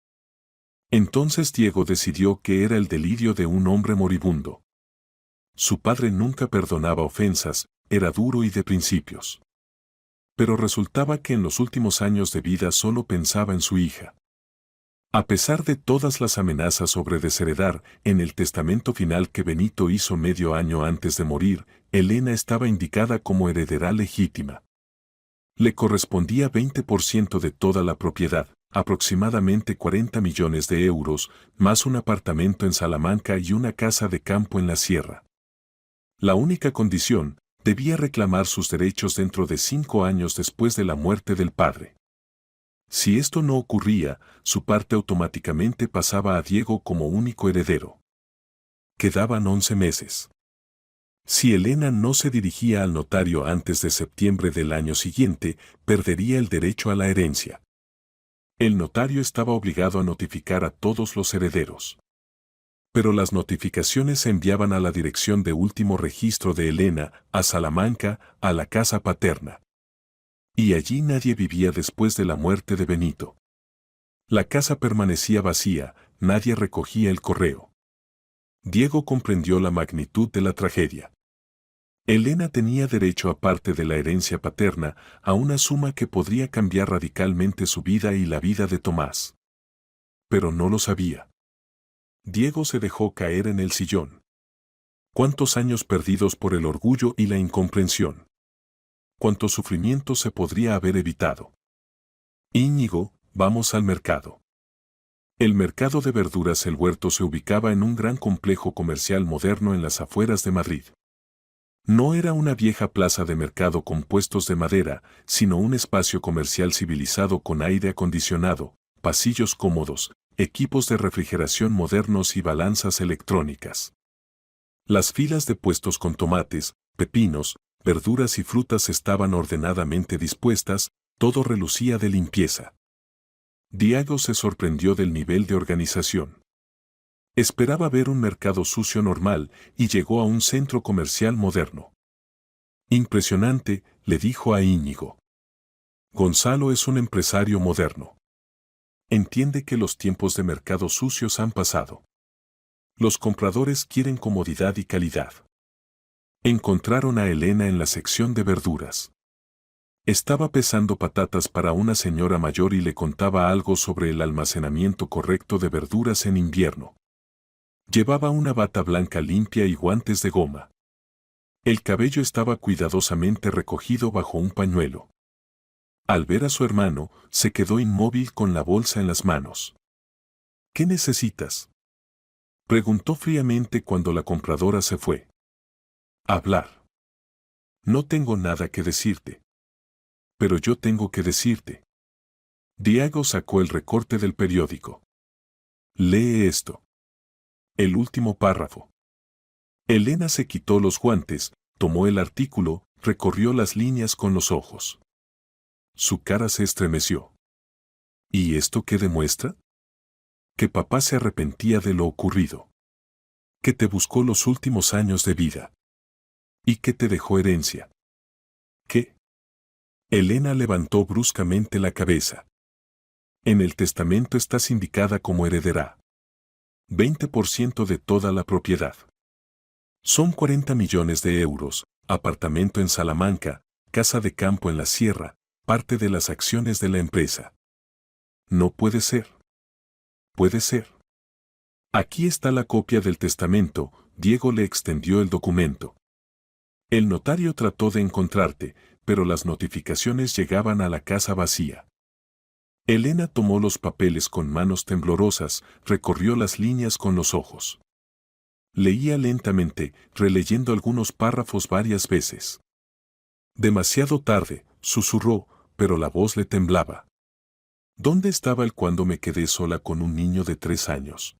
Entonces Diego decidió que era el delirio de un hombre moribundo. Su padre nunca perdonaba ofensas, era duro y de principios. Pero resultaba que en los últimos años de vida solo pensaba en su hija. A pesar de todas las amenazas sobre desheredar, en el testamento final que Benito hizo medio año antes de morir, Elena estaba indicada como heredera legítima. Le correspondía 20% de toda la propiedad, aproximadamente 40 millones de euros, más un apartamento en Salamanca y una casa de campo en la sierra. La única condición, debía reclamar sus derechos dentro de 5 años después de la muerte del padre. Si esto no ocurría, su parte automáticamente pasaba a Diego como único heredero. Quedaban 11 meses. Si Elena no se dirigía al notario antes de septiembre del año siguiente, perdería el derecho a la herencia. El notario estaba obligado a notificar a todos los herederos. Pero las notificaciones se enviaban a la dirección de último registro de Elena, a Salamanca, a la casa paterna. Y allí nadie vivía después de la muerte de Benito. La casa permanecía vacía, nadie recogía el correo. Diego comprendió la magnitud de la tragedia. Elena tenía derecho, aparte de la herencia paterna, a una suma que podría cambiar radicalmente su vida y la vida de Tomás. Pero no lo sabía. Diego se dejó caer en el sillón. ¿Cuántos años perdidos por el orgullo y la incomprensión? ¿Cuánto sufrimiento se podría haber evitado? Íñigo, vamos al mercado. El mercado de verduras El Huerto se ubicaba en un gran complejo comercial moderno en las afueras de Madrid. No era una vieja plaza de mercado con puestos de madera, sino un espacio comercial civilizado con aire acondicionado, pasillos cómodos, equipos de refrigeración modernos y balanzas electrónicas. Las filas de puestos con tomates, pepinos, verduras y frutas estaban ordenadamente dispuestas, todo relucía de limpieza. Diego se sorprendió del nivel de organización. Esperaba ver un mercado sucio normal y llegó a un centro comercial moderno. Impresionante, le dijo a Íñigo. Gonzalo es un empresario moderno. Entiende que los tiempos de mercado sucios han pasado. Los compradores quieren comodidad y calidad. Encontraron a Elena en la sección de verduras. Estaba pesando patatas para una señora mayor y le contaba algo sobre el almacenamiento correcto de verduras en invierno. Llevaba una bata blanca limpia y guantes de goma. El cabello estaba cuidadosamente recogido bajo un pañuelo. Al ver a su hermano, se quedó inmóvil con la bolsa en las manos. ¿Qué necesitas?, preguntó fríamente cuando la compradora se fue. Hablar. No tengo nada que decirte. Pero yo tengo que decirte. Diego sacó el recorte del periódico. Lee esto. El último párrafo. Elena se quitó los guantes, tomó el artículo, recorrió las líneas con los ojos. Su cara se estremeció. ¿Y esto qué demuestra? Que papá se arrepentía de lo ocurrido. Que te buscó los últimos años de vida. Y que te dejó herencia. ¿Qué? Elena levantó bruscamente la cabeza. En el testamento estás indicada como heredera. 20% de toda la propiedad. Son 40 millones de euros, apartamento en Salamanca, casa de campo en la sierra, parte de las acciones de la empresa. No puede ser. Puede ser. Aquí está la copia del testamento. Diego le extendió el documento. El notario trató de encontrarte, pero las notificaciones llegaban a la casa vacía. Elena tomó los papeles con manos temblorosas, recorrió las líneas con los ojos. Leía lentamente, releyendo algunos párrafos varias veces. Demasiado tarde, susurró, pero la voz le temblaba. ¿Dónde estaba él cuando me quedé sola con un niño de 3 años?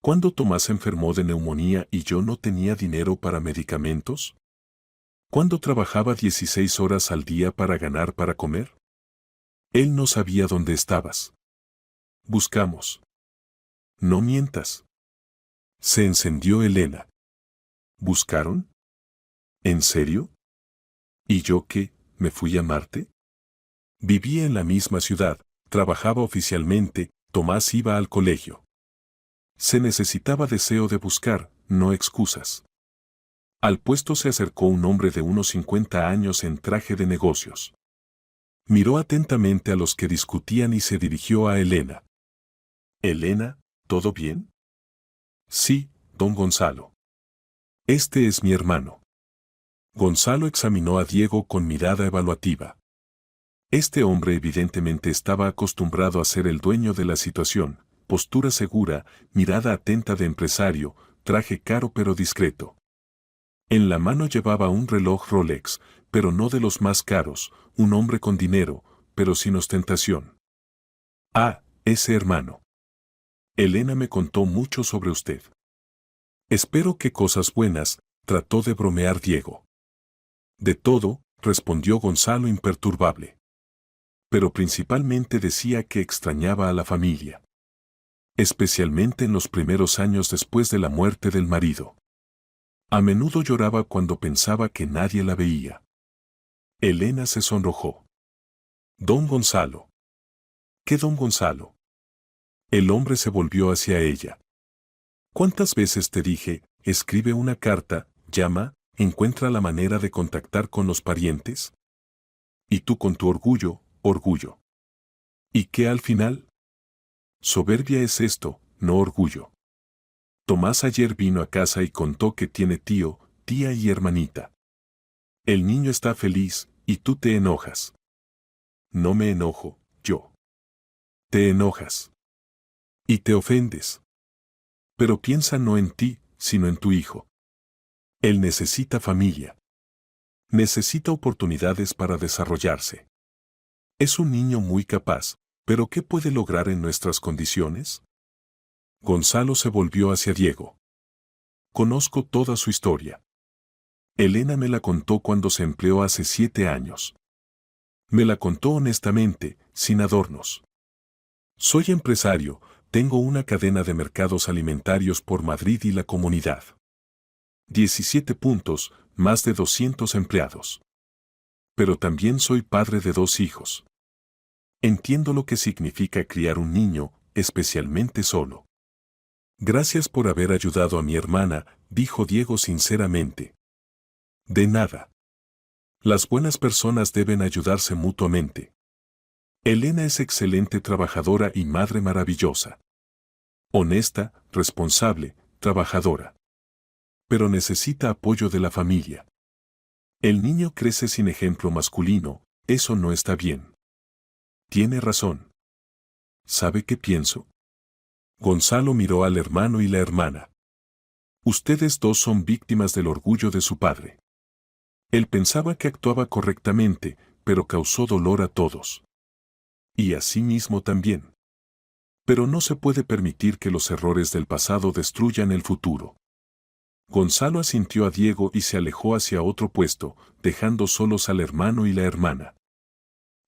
¿Cuándo Tomás enfermó de neumonía y yo no tenía dinero para medicamentos? ¿Cuándo trabajaba 16 horas al día para ganar para comer? Él no sabía dónde estabas. Buscamos. No mientas. Se encendió Elena. ¿Buscaron? ¿En serio? ¿Y yo qué, me fui a Marte? Vivía en la misma ciudad, trabajaba oficialmente, Tomás iba al colegio. Se necesitaba deseo de buscar, no excusas. Al puesto se acercó un hombre de unos 50 años en traje de negocios. Miró atentamente a los que discutían y se dirigió a Elena. Elena, ¿todo bien? Sí, don Gonzalo. Este es mi hermano. Gonzalo examinó a Diego con mirada evaluativa. Este hombre evidentemente estaba acostumbrado a ser el dueño de la situación, postura segura, mirada atenta de empresario, traje caro pero discreto. En la mano llevaba un reloj Rolex, pero no de los más caros, un hombre con dinero, pero sin ostentación. Ah, ese hermano. Elena me contó mucho sobre usted. Espero que cosas buenas, trató de bromear Diego. De todo, respondió Gonzalo imperturbable. Pero principalmente decía que extrañaba a la familia. Especialmente en los primeros años después de la muerte del marido. A menudo lloraba cuando pensaba que nadie la veía. Elena se sonrojó. Don Gonzalo. ¿Qué don Gonzalo? El hombre se volvió hacia ella. ¿Cuántas veces te dije, escribe una carta, llama, encuentra la manera de contactar con los parientes? Y tú con tu orgullo, orgullo. ¿Y qué al final? Soberbia es esto, no orgullo. Tomás ayer vino a casa y contó que tiene tío, tía y hermanita. El niño está feliz, y tú te enojas. No me enojo, yo. Te enojas. Y te ofendes. Pero piensa no en ti, sino en tu hijo. Él necesita familia. Necesita oportunidades para desarrollarse. Es un niño muy capaz, pero ¿qué puede lograr en nuestras condiciones? Gonzalo se volvió hacia Diego. Conozco toda su historia. Elena me la contó cuando se empleó hace 7 años. Me la contó honestamente, sin adornos. Soy empresario, tengo una cadena de mercados alimentarios por Madrid y la comunidad. 17 puntos, más de 200 empleados. Pero también soy padre de 2 hijos. Entiendo lo que significa criar un niño, especialmente solo. Gracias por haber ayudado a mi hermana, dijo Diego sinceramente. De nada. Las buenas personas deben ayudarse mutuamente. Elena es excelente trabajadora y madre maravillosa. Honesta, responsable, trabajadora. Pero necesita apoyo de la familia. El niño crece sin ejemplo masculino, Eso no está bien. Tiene razón. ¿Sabe qué pienso? Gonzalo miró al hermano y la hermana. Ustedes dos son víctimas del orgullo de su padre. Él pensaba que actuaba correctamente, pero causó dolor a todos. Y a sí mismo también. Pero no se puede permitir que los errores del pasado destruyan el futuro. Gonzalo asintió a Diego y se alejó hacia otro puesto, dejando solos al hermano y la hermana.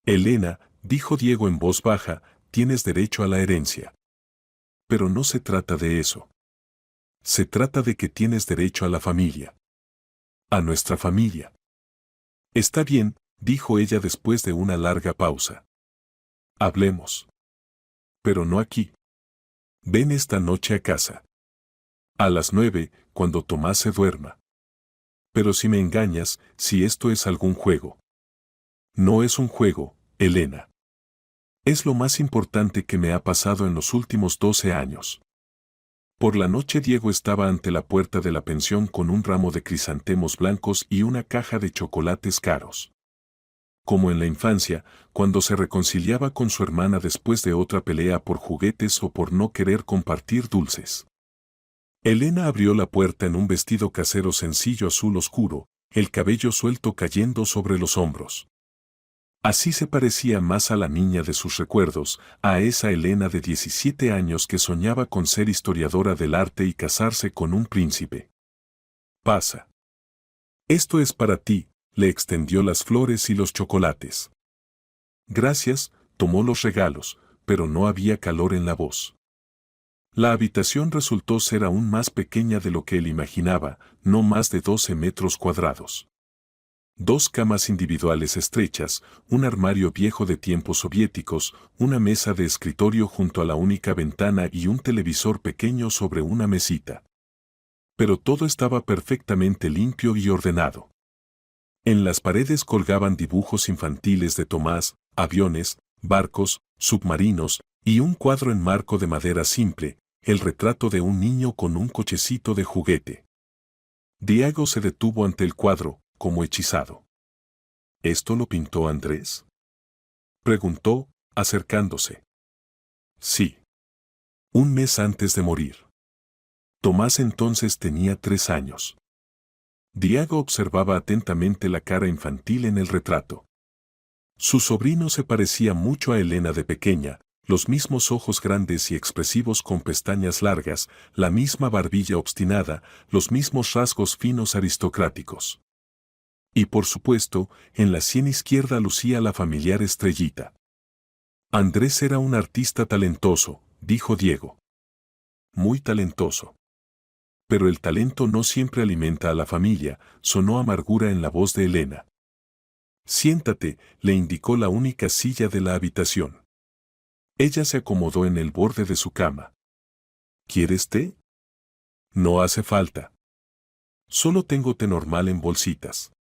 Elena, dijo Diego en voz baja, tienes derecho a la herencia. Pero no se trata de eso. Se trata de que tienes derecho a la familia. A nuestra familia. Está bien, dijo ella después de una larga pausa. Hablemos. Pero no aquí. Ven esta noche a casa. A las 9, cuando Tomás se duerma. Pero si me engañas, si esto es algún juego. No es un juego, Elena. Es lo más importante que me ha pasado en los últimos 12 años. Por la noche Diego estaba ante la puerta de la pensión con un ramo de crisantemos blancos y una caja de chocolates caros. Como en la infancia, cuando se reconciliaba con su hermana después de otra pelea por juguetes o por no querer compartir dulces. Elena abrió la puerta en un vestido casero sencillo azul oscuro, el cabello suelto cayendo sobre los hombros. Así se parecía más a la niña de sus recuerdos, a esa Elena de 17 años que soñaba con ser historiadora del arte y casarse con un príncipe. Pasa. Esto es para ti, le extendió las flores y los chocolates. Gracias, tomó los regalos, pero no había calor en la voz. La habitación resultó ser aún más pequeña de lo que él imaginaba, no más de 12 metros cuadrados. 2 camas individuales estrechas, un armario viejo de tiempos soviéticos, una mesa de escritorio junto a la única ventana y un televisor pequeño sobre una mesita. Pero todo estaba perfectamente limpio y ordenado. En las paredes colgaban dibujos infantiles de Tomás, aviones, barcos, submarinos, y un cuadro en marco de madera simple, el retrato de un niño con un cochecito de juguete. Diego se detuvo ante el cuadro, como hechizado. ¿Esto lo pintó Andrés?, preguntó, acercándose. Sí. Un mes antes de morir. Tomás entonces tenía 3 años. Diego observaba atentamente la cara infantil en el retrato. Su sobrino se parecía mucho a Elena de pequeña, los mismos ojos grandes y expresivos con pestañas largas, la misma barbilla obstinada, los mismos rasgos finos aristocráticos. Y por supuesto, en la sien izquierda lucía la familiar estrellita. Andrés era un artista talentoso, dijo Diego. Muy talentoso. Pero el talento no siempre alimenta a la familia, sonó amargura en la voz de Elena. Siéntate, le indicó la única silla de la habitación. Ella se acomodó en el borde de su cama. ¿Quieres té? No hace falta. Solo tengo té normal en bolsitas.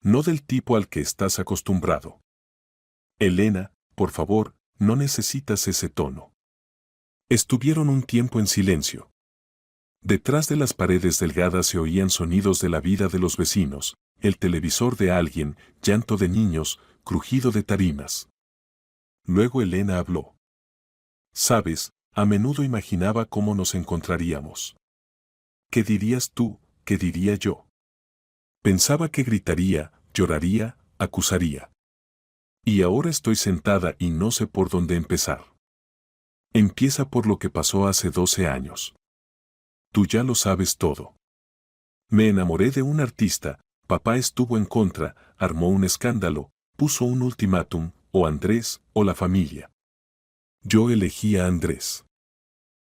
No del tipo al que estás acostumbrado. Elena, por favor, no necesitas ese tono. Estuvieron un tiempo en silencio. Detrás de las paredes delgadas se oían sonidos de la vida de los vecinos, el televisor de alguien, llanto de niños, crujido de tarimas. Luego Elena habló. Sabes, a menudo imaginaba cómo nos encontraríamos. ¿Qué dirías tú? ¿Qué diría yo? Pensaba que gritaría, lloraría, acusaría. Y ahora estoy sentada y no sé por dónde empezar. Empieza por lo que pasó hace 12 años. Tú ya lo sabes todo. Me enamoré de un artista, papá estuvo en contra, armó un escándalo, puso un ultimátum, o Andrés, o la familia. Yo elegí a Andrés.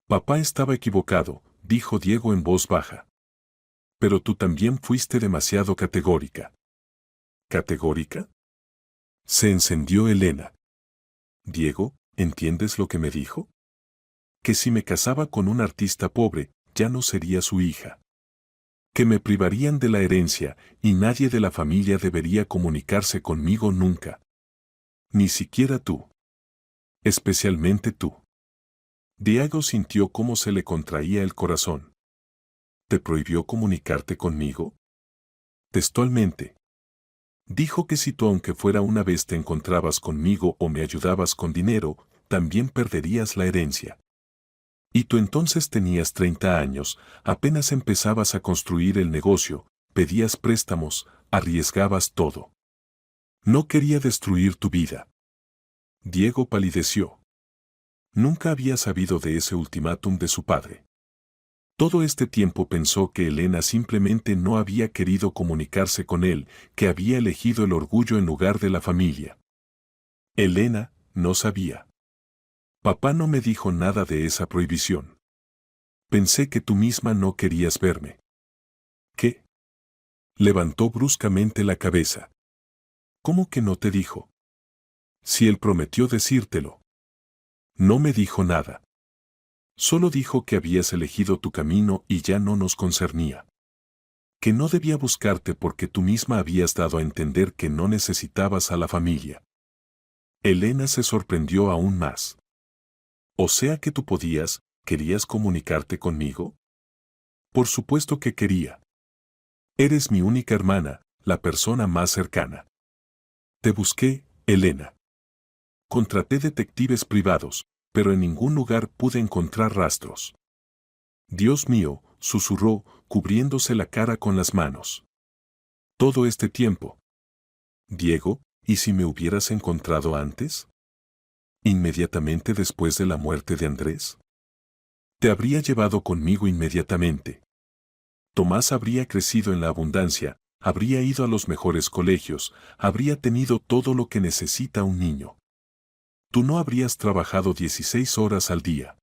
Papá estaba equivocado, dijo Diego en voz baja. Pero tú también fuiste demasiado categórica. ¿Categórica? Se encendió Elena. Diego, ¿entiendes lo que me dijo? Que si me casaba con un artista pobre, ya no sería su hija. Que me privarían de la herencia, y nadie de la familia debería comunicarse conmigo nunca. Ni siquiera tú. Especialmente tú. Diego sintió cómo se le contraía el corazón. ¿Te prohibió comunicarte conmigo? Textualmente. Dijo que si tú aunque fuera una vez te encontrabas conmigo o me ayudabas con dinero, también perderías la herencia. Y tú entonces tenías 30 años, apenas empezabas a construir el negocio, pedías préstamos, arriesgabas todo. No quería destruir tu vida. Diego palideció. Nunca había sabido de ese ultimátum de su padre. Todo este tiempo pensó que Elena simplemente no había querido comunicarse con él, que había elegido el orgullo en lugar de la familia. Elena no sabía. Papá no me dijo nada de esa prohibición. Pensé que tú misma no querías verme. ¿Qué? Levantó bruscamente la cabeza. ¿Cómo que no te dijo? Si él prometió decírtelo. No me dijo nada. Solo dijo que habías elegido tu camino y ya no nos concernía. Que no debía buscarte porque tú misma habías dado a entender que no necesitabas a la familia. Elena se sorprendió aún más. O sea que tú querías comunicarte conmigo. Por supuesto que quería. Eres mi única hermana, la persona más cercana. Te busqué, Elena. Contraté detectives privados, pero en ningún lugar pude encontrar rastros. Dios mío, susurró, cubriéndose la cara con las manos. Todo este tiempo. Diego, ¿y si me hubieras encontrado antes? ¿Inmediatamente después de la muerte de Andrés? Te habría llevado conmigo inmediatamente. Tomás habría crecido en la abundancia, habría ido a los mejores colegios, habría tenido todo lo que necesita un niño. Tú no habrías trabajado 16 horas al día.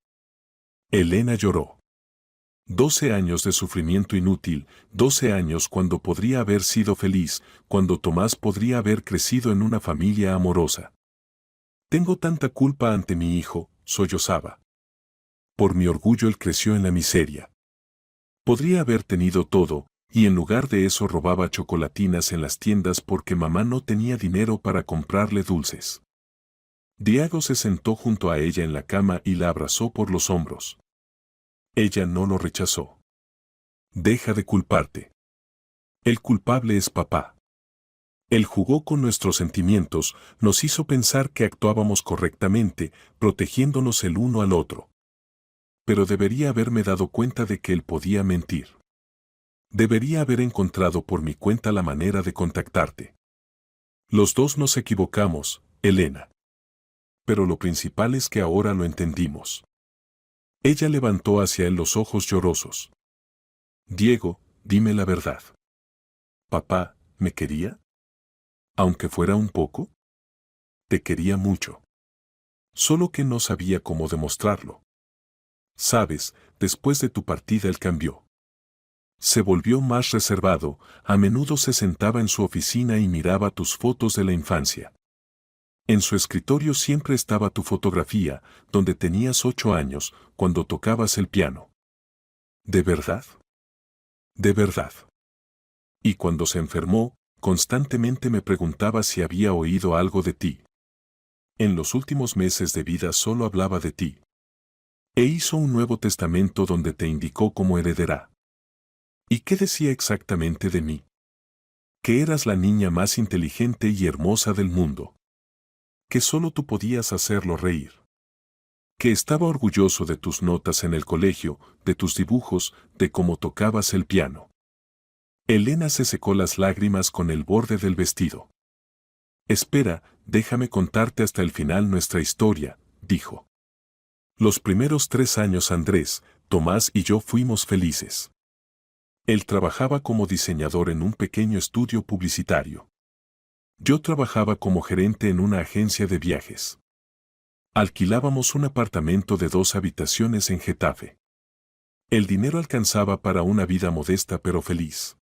Elena lloró. 12 años de sufrimiento inútil, 12 años cuando podría haber sido feliz, cuando Tomás podría haber crecido en una familia amorosa. Tengo tanta culpa ante mi hijo, sollozaba. Por mi orgullo él creció en la miseria. Podría haber tenido todo, y en lugar de eso robaba chocolatinas en las tiendas porque mamá no tenía dinero para comprarle dulces. Diego se sentó junto a ella en la cama y la abrazó por los hombros. Ella no lo rechazó. Deja de culparte. El culpable es papá. Él jugó con nuestros sentimientos, nos hizo pensar que actuábamos correctamente, protegiéndonos el uno al otro. Pero debería haberme dado cuenta de que él podía mentir. Debería haber encontrado por mi cuenta la manera de contactarte. Los dos nos equivocamos, Elena. Pero lo principal es que ahora lo entendimos. Ella levantó hacia él los ojos llorosos. Diego, dime la verdad. ¿Papá, me quería? Aunque fuera un poco. Te quería mucho. Solo que no sabía cómo demostrarlo. Sabes, después de tu partida él cambió. Se volvió más reservado, a menudo se sentaba en su oficina y miraba tus fotos de la infancia. En su escritorio siempre estaba tu fotografía, donde tenías 8 años, cuando tocabas el piano. ¿De verdad? De verdad. Y cuando se enfermó, constantemente me preguntaba si había oído algo de ti. En los últimos meses de vida solo hablaba de ti. E hizo un Nuevo Testamento donde te indicó como heredera. ¿Y qué decía exactamente de mí? Que eras la niña más inteligente y hermosa del mundo. Que solo tú podías hacerlo reír. Que estaba orgulloso de tus notas en el colegio, de tus dibujos, de cómo tocabas el piano. Elena se secó las lágrimas con el borde del vestido. Espera, déjame contarte hasta el final nuestra historia, dijo. Los primeros 3 años Andrés, Tomás y yo fuimos felices. Él trabajaba como diseñador en un pequeño estudio publicitario. Yo trabajaba como gerente en una agencia de viajes. Alquilábamos un apartamento de 2 habitaciones en Getafe. El dinero alcanzaba para una vida modesta pero feliz.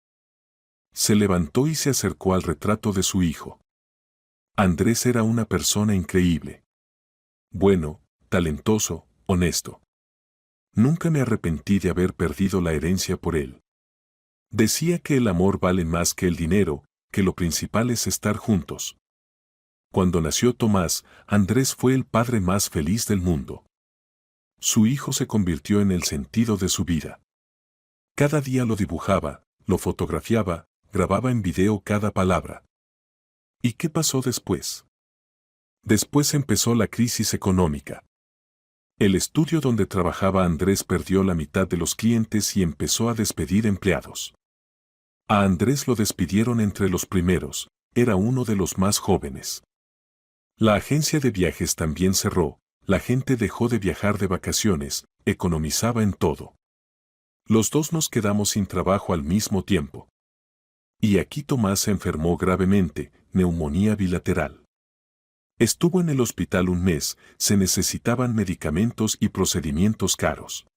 Se levantó y se acercó al retrato de su hijo. Andrés era una persona increíble. Bueno, talentoso, honesto. Nunca me arrepentí de haber perdido la herencia por él. Decía que el amor vale más que el dinero, que lo principal es estar juntos. Cuando nació Tomás, Andrés fue el padre más feliz del mundo. Su hijo se convirtió en el sentido de su vida. Cada día lo dibujaba, lo fotografiaba, grababa en video cada palabra. ¿Y qué pasó después? Después empezó la crisis económica. El estudio donde trabajaba Andrés perdió la mitad de los clientes y empezó a despedir empleados. A Andrés lo despidieron entre los primeros, era uno de los más jóvenes. La agencia de viajes también cerró, la gente dejó de viajar de vacaciones, economizaba en todo. Los dos nos quedamos sin trabajo al mismo tiempo. Y aquí Tomás se enfermó gravemente, neumonía bilateral. Estuvo en el hospital un mes, se necesitaban medicamentos y procedimientos caros.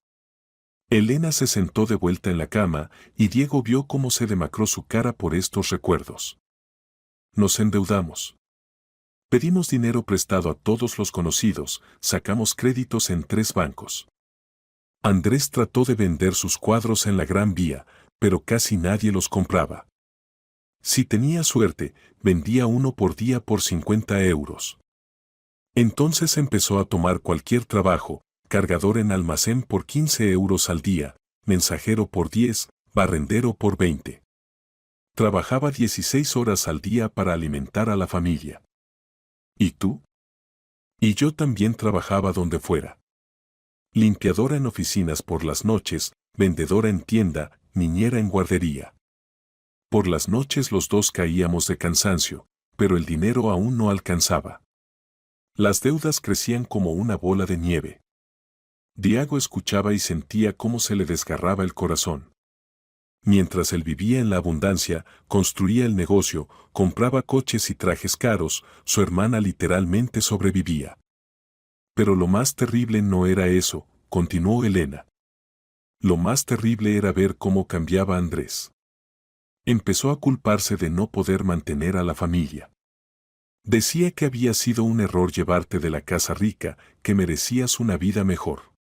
Elena se sentó de vuelta en la cama y Diego vio cómo se demacró su cara por estos recuerdos. Nos endeudamos. Pedimos dinero prestado a todos los conocidos, sacamos créditos en 3 bancos. Andrés trató de vender sus cuadros en la Gran Vía, pero casi nadie los compraba. Si tenía suerte, vendía uno por día por 50 euros. Entonces empezó a tomar cualquier trabajo, cargador en almacén por 15 euros al día, mensajero por 10, barrendero por 20. Trabajaba 16 horas al día para alimentar a la familia. ¿Y tú? Y yo también trabajaba donde fuera. Limpiadora en oficinas por las noches, vendedora en tienda, niñera en guardería. Por las noches los dos caíamos de cansancio, pero el dinero aún no alcanzaba. Las deudas crecían como una bola de nieve. Diego escuchaba y sentía cómo se le desgarraba el corazón. Mientras él vivía en la abundancia, construía el negocio, compraba coches y trajes caros, su hermana literalmente sobrevivía. Pero lo más terrible no era eso, continuó Elena. Lo más terrible era ver cómo cambiaba Andrés. Empezó a culparse de no poder mantener a la familia. Decía que había sido un error llevarte de la casa rica, que merecías una vida mejor.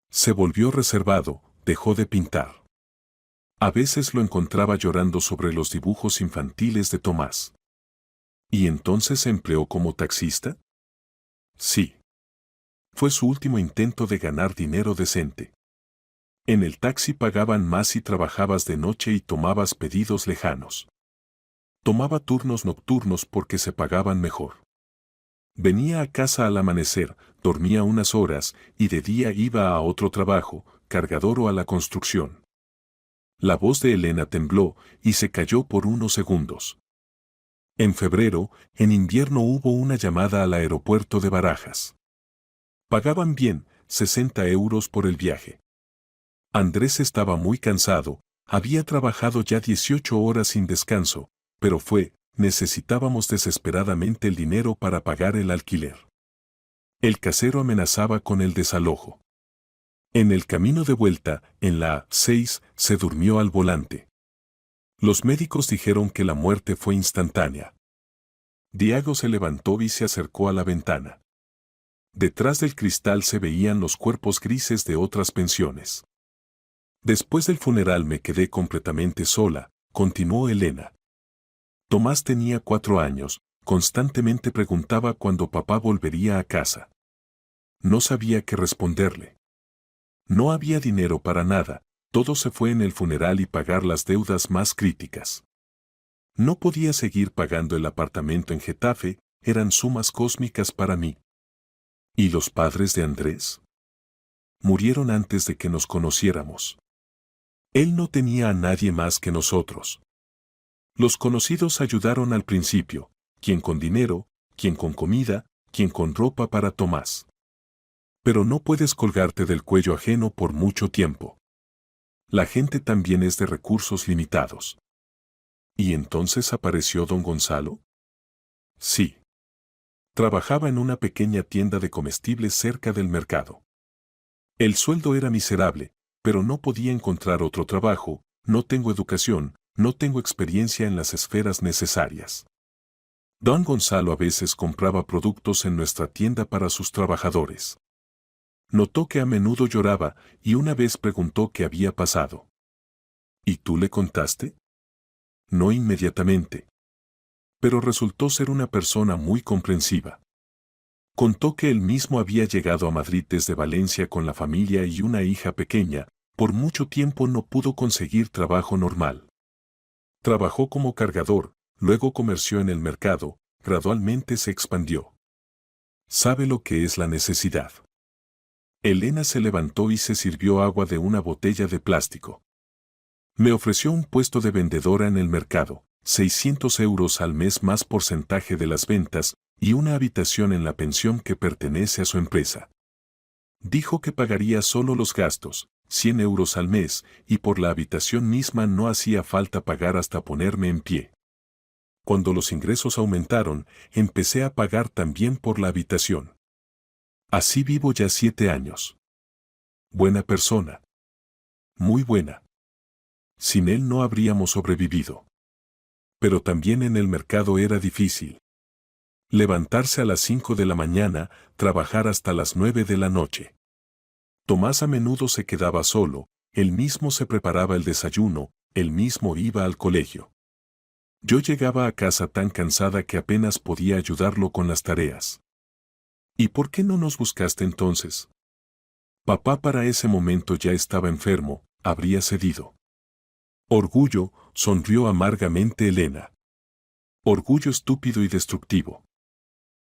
Se volvió reservado, dejó de pintar. A veces lo encontraba llorando sobre los dibujos infantiles de Tomás. ¿Y entonces se empleó como taxista? Sí. Fue su último intento de ganar dinero decente. En el taxi pagaban más si trabajabas de noche y tomabas pedidos lejanos. Tomaba turnos nocturnos porque se pagaban mejor. Venía a casa al amanecer, dormía unas horas y de día iba a otro trabajo, cargador o a la construcción. La voz de Elena tembló y se cayó por unos segundos. En febrero, en invierno hubo una llamada al aeropuerto de Barajas. Pagaban bien, 60 euros por el viaje. Andrés estaba muy cansado, había trabajado ya 18 horas sin descanso, pero necesitábamos desesperadamente el dinero para pagar el alquiler. El casero amenazaba con el desalojo. En el camino de vuelta, en la A6, se durmió al volante. Los médicos dijeron que la muerte fue instantánea. Diego se levantó y se acercó a la ventana. Detrás del cristal se veían los cuerpos grises de otras pensiones. Después del funeral me quedé completamente sola, continuó Elena. Tomás tenía 4 años, constantemente preguntaba cuándo papá volvería a casa. No sabía qué responderle. No había dinero para nada, todo se fue en el funeral y pagar las deudas más críticas. No podía seguir pagando el apartamento en Getafe, eran sumas cósmicas para mí. ¿Y los padres de Andrés? Murieron antes de que nos conociéramos. Él no tenía a nadie más que nosotros. Los conocidos ayudaron al principio, quien con dinero, quien con comida, quien con ropa para Tomás. Pero no puedes colgarte del cuello ajeno por mucho tiempo. La gente también es de recursos limitados. ¿Y entonces apareció don Gonzalo? Sí. Trabajaba en una pequeña tienda de comestibles cerca del mercado. El sueldo era miserable, pero no podía encontrar otro trabajo, no tengo educación, no tengo experiencia en las esferas necesarias. Don Gonzalo a veces compraba productos en nuestra tienda para sus trabajadores. Notó que a menudo lloraba y una vez preguntó qué había pasado. ¿Y tú le contaste? No inmediatamente. Pero resultó ser una persona muy comprensiva. Contó que él mismo había llegado a Madrid desde Valencia con la familia y una hija pequeña, por mucho tiempo no pudo conseguir trabajo normal. Trabajó como cargador, luego comerció en el mercado, gradualmente se expandió. ¿Sabe lo que es la necesidad? Elena se levantó y se sirvió agua de una botella de plástico. Me ofreció un puesto de vendedora en el mercado, 600 euros al mes más porcentaje de las ventas, y una habitación en la pensión que pertenece a su empresa. Dijo que pagaría solo los gastos, 100 euros al mes, y por la habitación misma no hacía falta pagar hasta ponerme en pie. Cuando los ingresos aumentaron, empecé a pagar también por la habitación. Así vivo ya 7 años. Buena persona. Muy buena. Sin él no habríamos sobrevivido. Pero también en el mercado era difícil. Levantarse a las 5 de la mañana, trabajar hasta las 9 de la noche. Tomás a menudo se quedaba solo, él mismo se preparaba el desayuno, él mismo iba al colegio. Yo llegaba a casa tan cansada que apenas podía ayudarlo con las tareas. ¿Y por qué no nos buscaste entonces? Papá para ese momento ya estaba enfermo, habría cedido. Orgullo, sonrió amargamente Elena. Orgullo estúpido y destructivo.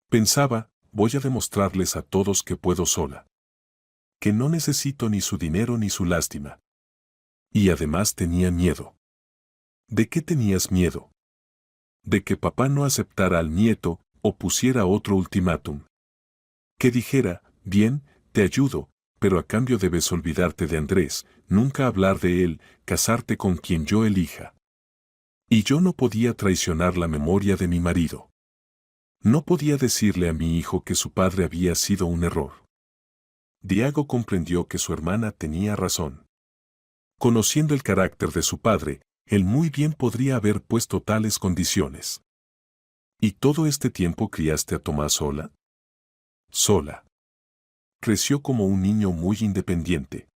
Pensaba, voy a demostrarles a todos que puedo sola. Que no necesito ni su dinero ni su lástima. Y además tenía miedo. ¿De qué tenías miedo? De que papá no aceptara al nieto o pusiera otro ultimátum. Que dijera, bien, te ayudo, pero a cambio debes olvidarte de Andrés, nunca hablar de él, casarte con quien yo elija. Y yo no podía traicionar la memoria de mi marido. No podía decirle a mi hijo que su padre había sido un error. Diego comprendió que su hermana tenía razón. Conociendo el carácter de su padre, él muy bien podría haber puesto tales condiciones. ¿Y todo este tiempo criaste a Tomás sola? Sola. Creció como un niño muy independiente.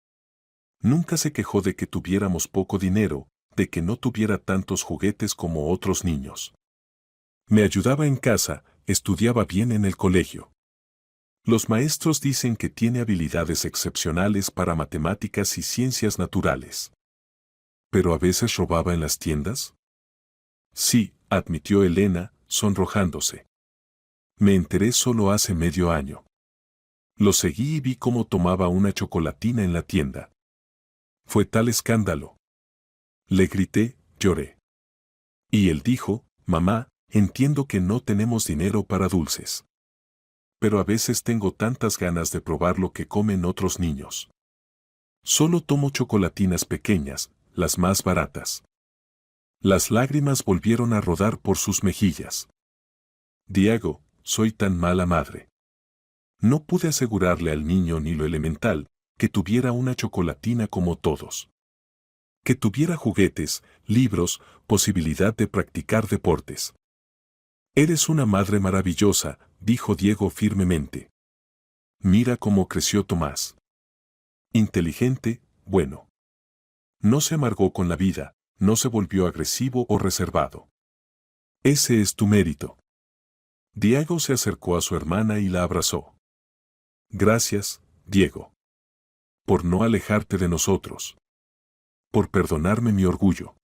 Nunca se quejó de que tuviéramos poco dinero, de que no tuviera tantos juguetes como otros niños. Me ayudaba en casa, estudiaba bien en el colegio. Los maestros dicen que tiene habilidades excepcionales para matemáticas y ciencias naturales. ¿Pero a veces robaba en las tiendas? Sí, admitió Elena, sonrojándose. Me enteré solo hace medio año. Lo seguí y vi cómo tomaba una chocolatina en la tienda. Fue tal escándalo. Le grité, lloré. Y él dijo, mamá, entiendo que no tenemos dinero para dulces. Pero a veces tengo tantas ganas de probar lo que comen otros niños. Solo tomo chocolatinas pequeñas, las más baratas. Las lágrimas volvieron a rodar por sus mejillas. Diego, soy tan mala madre. No pude asegurarle al niño ni lo elemental, que tuviera una chocolatina como todos. Que tuviera juguetes, libros, posibilidad de practicar deportes. Eres una madre maravillosa, dijo Diego firmemente. Mira cómo creció Tomás. Inteligente, bueno. No se amargó con la vida, no se volvió agresivo o reservado. Ese es tu mérito. Diego se acercó a su hermana y la abrazó. Gracias, Diego. Por no alejarte de nosotros. Por perdonarme mi orgullo.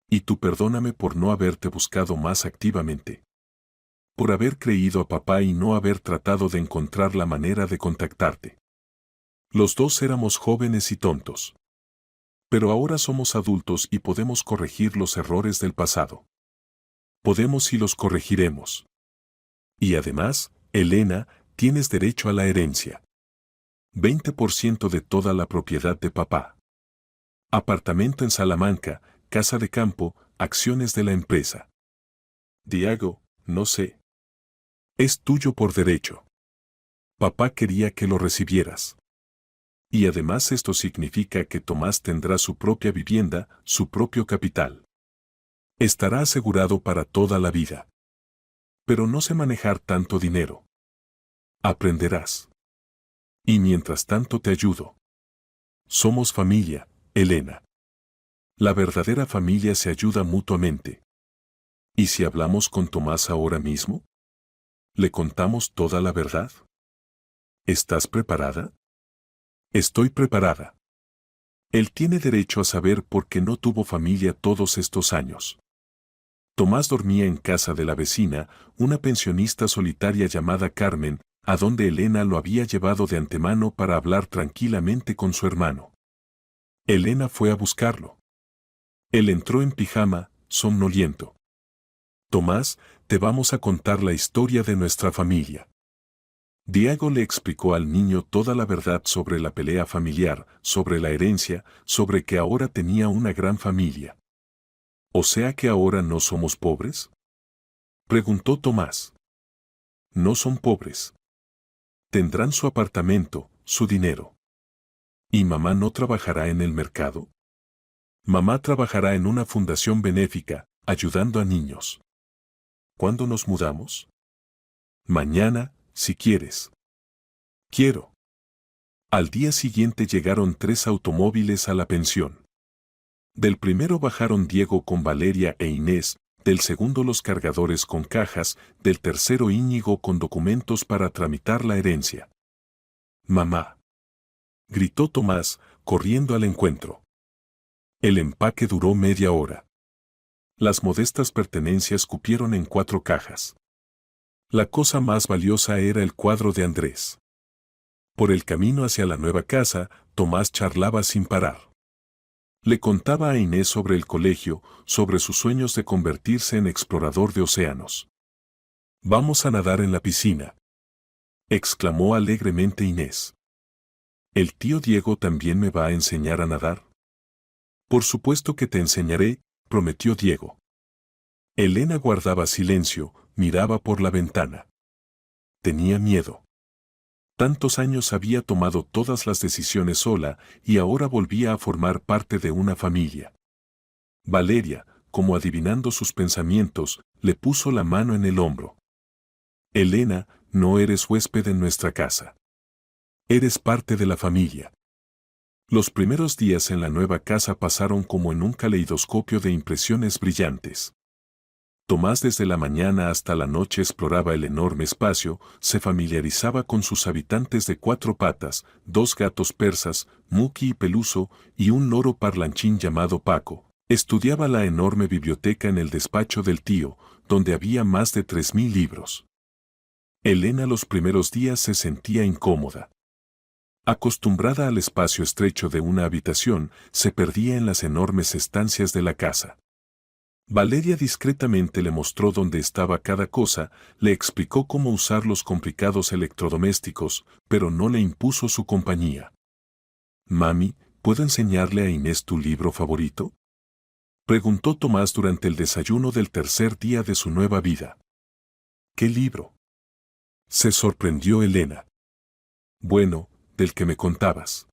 Y tú perdóname por no haberte buscado más activamente. Por haber creído a papá y no haber tratado de encontrar la manera de contactarte. Los dos éramos jóvenes y tontos. Pero ahora somos adultos y podemos corregir los errores del pasado. Podemos y los corregiremos. Y además, Elena, tienes derecho a la herencia. 20% de toda la propiedad de papá. Apartamento en Salamanca, casa de campo, acciones de la empresa. Diego, no sé. Es tuyo por derecho. Papá quería que lo recibieras. Y además esto significa que Tomás tendrá su propia vivienda, su propio capital. Estará asegurado para toda la vida. Pero no sé manejar tanto dinero. Aprenderás. Y mientras tanto te ayudo. Somos familia, Elena. La verdadera familia se ayuda mutuamente. ¿Y si hablamos con Tomás ahora mismo? ¿Le contamos toda la verdad? ¿Estás preparada? Estoy preparada. Él tiene derecho a saber por qué no tuvo familia todos estos años. Tomás dormía en casa de la vecina, una pensionista solitaria llamada Carmen, a donde Elena lo había llevado de antemano para hablar tranquilamente con su hermano. Elena fue a buscarlo. Él entró en pijama, somnoliento. Tomás, te vamos a contar la historia de nuestra familia. Diego le explicó al niño toda la verdad sobre la pelea familiar, sobre la herencia, sobre que ahora tenía una gran familia. ¿O sea que ahora no somos pobres? Preguntó Tomás. No son pobres. Tendrán su apartamento, su dinero. ¿Y mamá no trabajará en el mercado? Mamá trabajará en una fundación benéfica, ayudando a niños. ¿Cuándo nos mudamos? Mañana, si quieres. Quiero. Al día siguiente llegaron 3 automóviles a la pensión. Del primero bajaron Diego con Valeria e Inés, del segundo los cargadores con cajas, del tercero Íñigo con documentos para tramitar la herencia. ¡Mamá!, gritó Tomás, corriendo al encuentro. El empaque duró media hora. Las modestas pertenencias cupieron en 4 cajas. La cosa más valiosa era el cuadro de Andrés. Por el camino hacia la nueva casa, Tomás charlaba sin parar. Le contaba a Inés sobre el colegio, sobre sus sueños de convertirse en explorador de océanos. «Vamos a nadar en la piscina», exclamó alegremente Inés. «¿El tío Diego también me va a enseñar a nadar?» «Por supuesto que te enseñaré», prometió Diego. Elena guardaba silencio, miraba por la ventana. Tenía miedo. Tantos años había tomado todas las decisiones sola y ahora volvía a formar parte de una familia. Valeria, como adivinando sus pensamientos, le puso la mano en el hombro. Elena, no eres huésped en nuestra casa. Eres parte de la familia. Los primeros días en la nueva casa pasaron como en un caleidoscopio de impresiones brillantes. Tomás desde la mañana hasta la noche exploraba el enorme espacio, se familiarizaba con sus habitantes de 4 patas, 2 gatos persas, Muki y Peluso, y un loro parlanchín llamado Paco. Estudiaba la enorme biblioteca en el despacho del tío, donde había más de 3000 libros. Elena los primeros días se sentía incómoda. Acostumbrada al espacio estrecho de una habitación, se perdía en las enormes estancias de la casa. Valeria discretamente le mostró dónde estaba cada cosa, le explicó cómo usar los complicados electrodomésticos, pero no le impuso su compañía. «Mami, ¿puedo enseñarle a Inés tu libro favorito?», preguntó Tomás durante el desayuno del tercer día de su nueva vida. «¿Qué libro?», se sorprendió Elena. «Bueno, del que me contabas.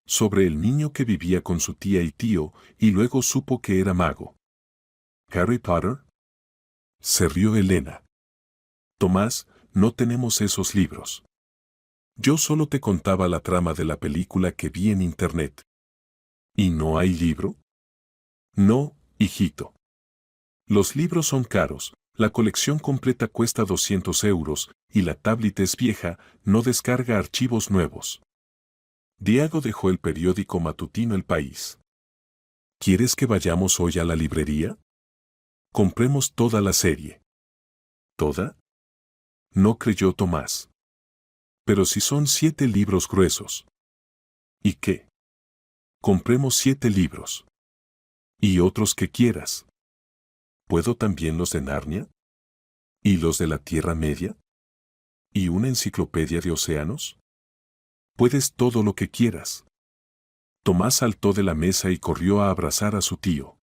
Sobre el niño que vivía con su tía y tío, y luego supo que era mago». «¿Harry Potter?», se rió Elena. «Tomás, no tenemos esos libros. Yo solo te contaba la trama de la película que vi en internet». «¿Y no hay libro?». «No, hijito. Los libros son caros, la colección completa cuesta 200 euros, y la tablet es vieja, no descarga archivos nuevos». Diego dejó el periódico matutino El País. «¿Quieres que vayamos hoy a la librería? Compremos toda la serie». «¿Toda?», no creyó Tomás. «Pero si son 7 libros gruesos». «¿Y qué? Compremos 7 libros. Y otros que quieras. ¿Puedo también los de Narnia? ¿Y los de la Tierra Media? ¿Y una enciclopedia de océanos? Puedes todo lo que quieras». Tomás saltó de la mesa y corrió a abrazar a su tío.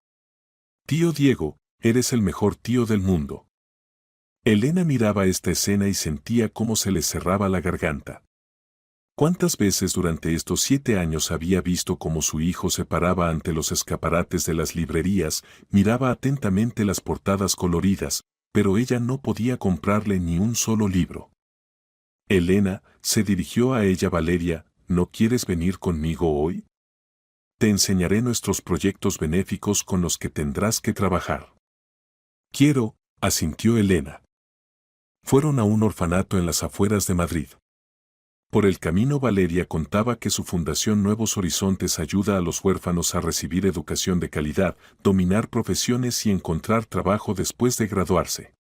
«Tío Diego, eres el mejor tío del mundo». Elena miraba esta escena y sentía cómo se le cerraba la garganta. ¿Cuántas veces durante estos 7 años había visto cómo su hijo se paraba ante los escaparates de las librerías, miraba atentamente las portadas coloridas, pero ella no podía comprarle ni un solo libro? «Elena», se dirigió a ella Valeria, «¿no quieres venir conmigo hoy? Te enseñaré nuestros proyectos benéficos con los que tendrás que trabajar». «Quiero», asintió Elena. Fueron a un orfanato en las afueras de Madrid. Por el camino Valeria contaba que su fundación Nuevos Horizontes ayuda a los huérfanos a recibir educación de calidad, dominar profesiones y encontrar trabajo después de graduarse.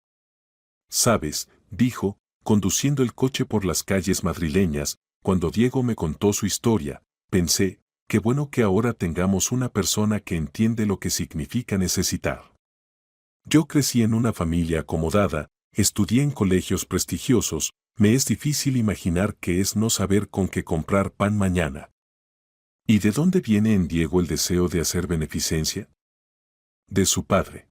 «Sabes», dijo, conduciendo el coche por las calles madrileñas, cuando Diego me contó su historia, pensé, qué bueno que ahora tengamos una persona que entiende lo que significa necesitar. Yo crecí en una familia acomodada, estudié en colegios prestigiosos, me es difícil imaginar qué es no saber con qué comprar pan mañana. ¿Y de dónde viene en Diego el deseo de hacer beneficencia? De su padre.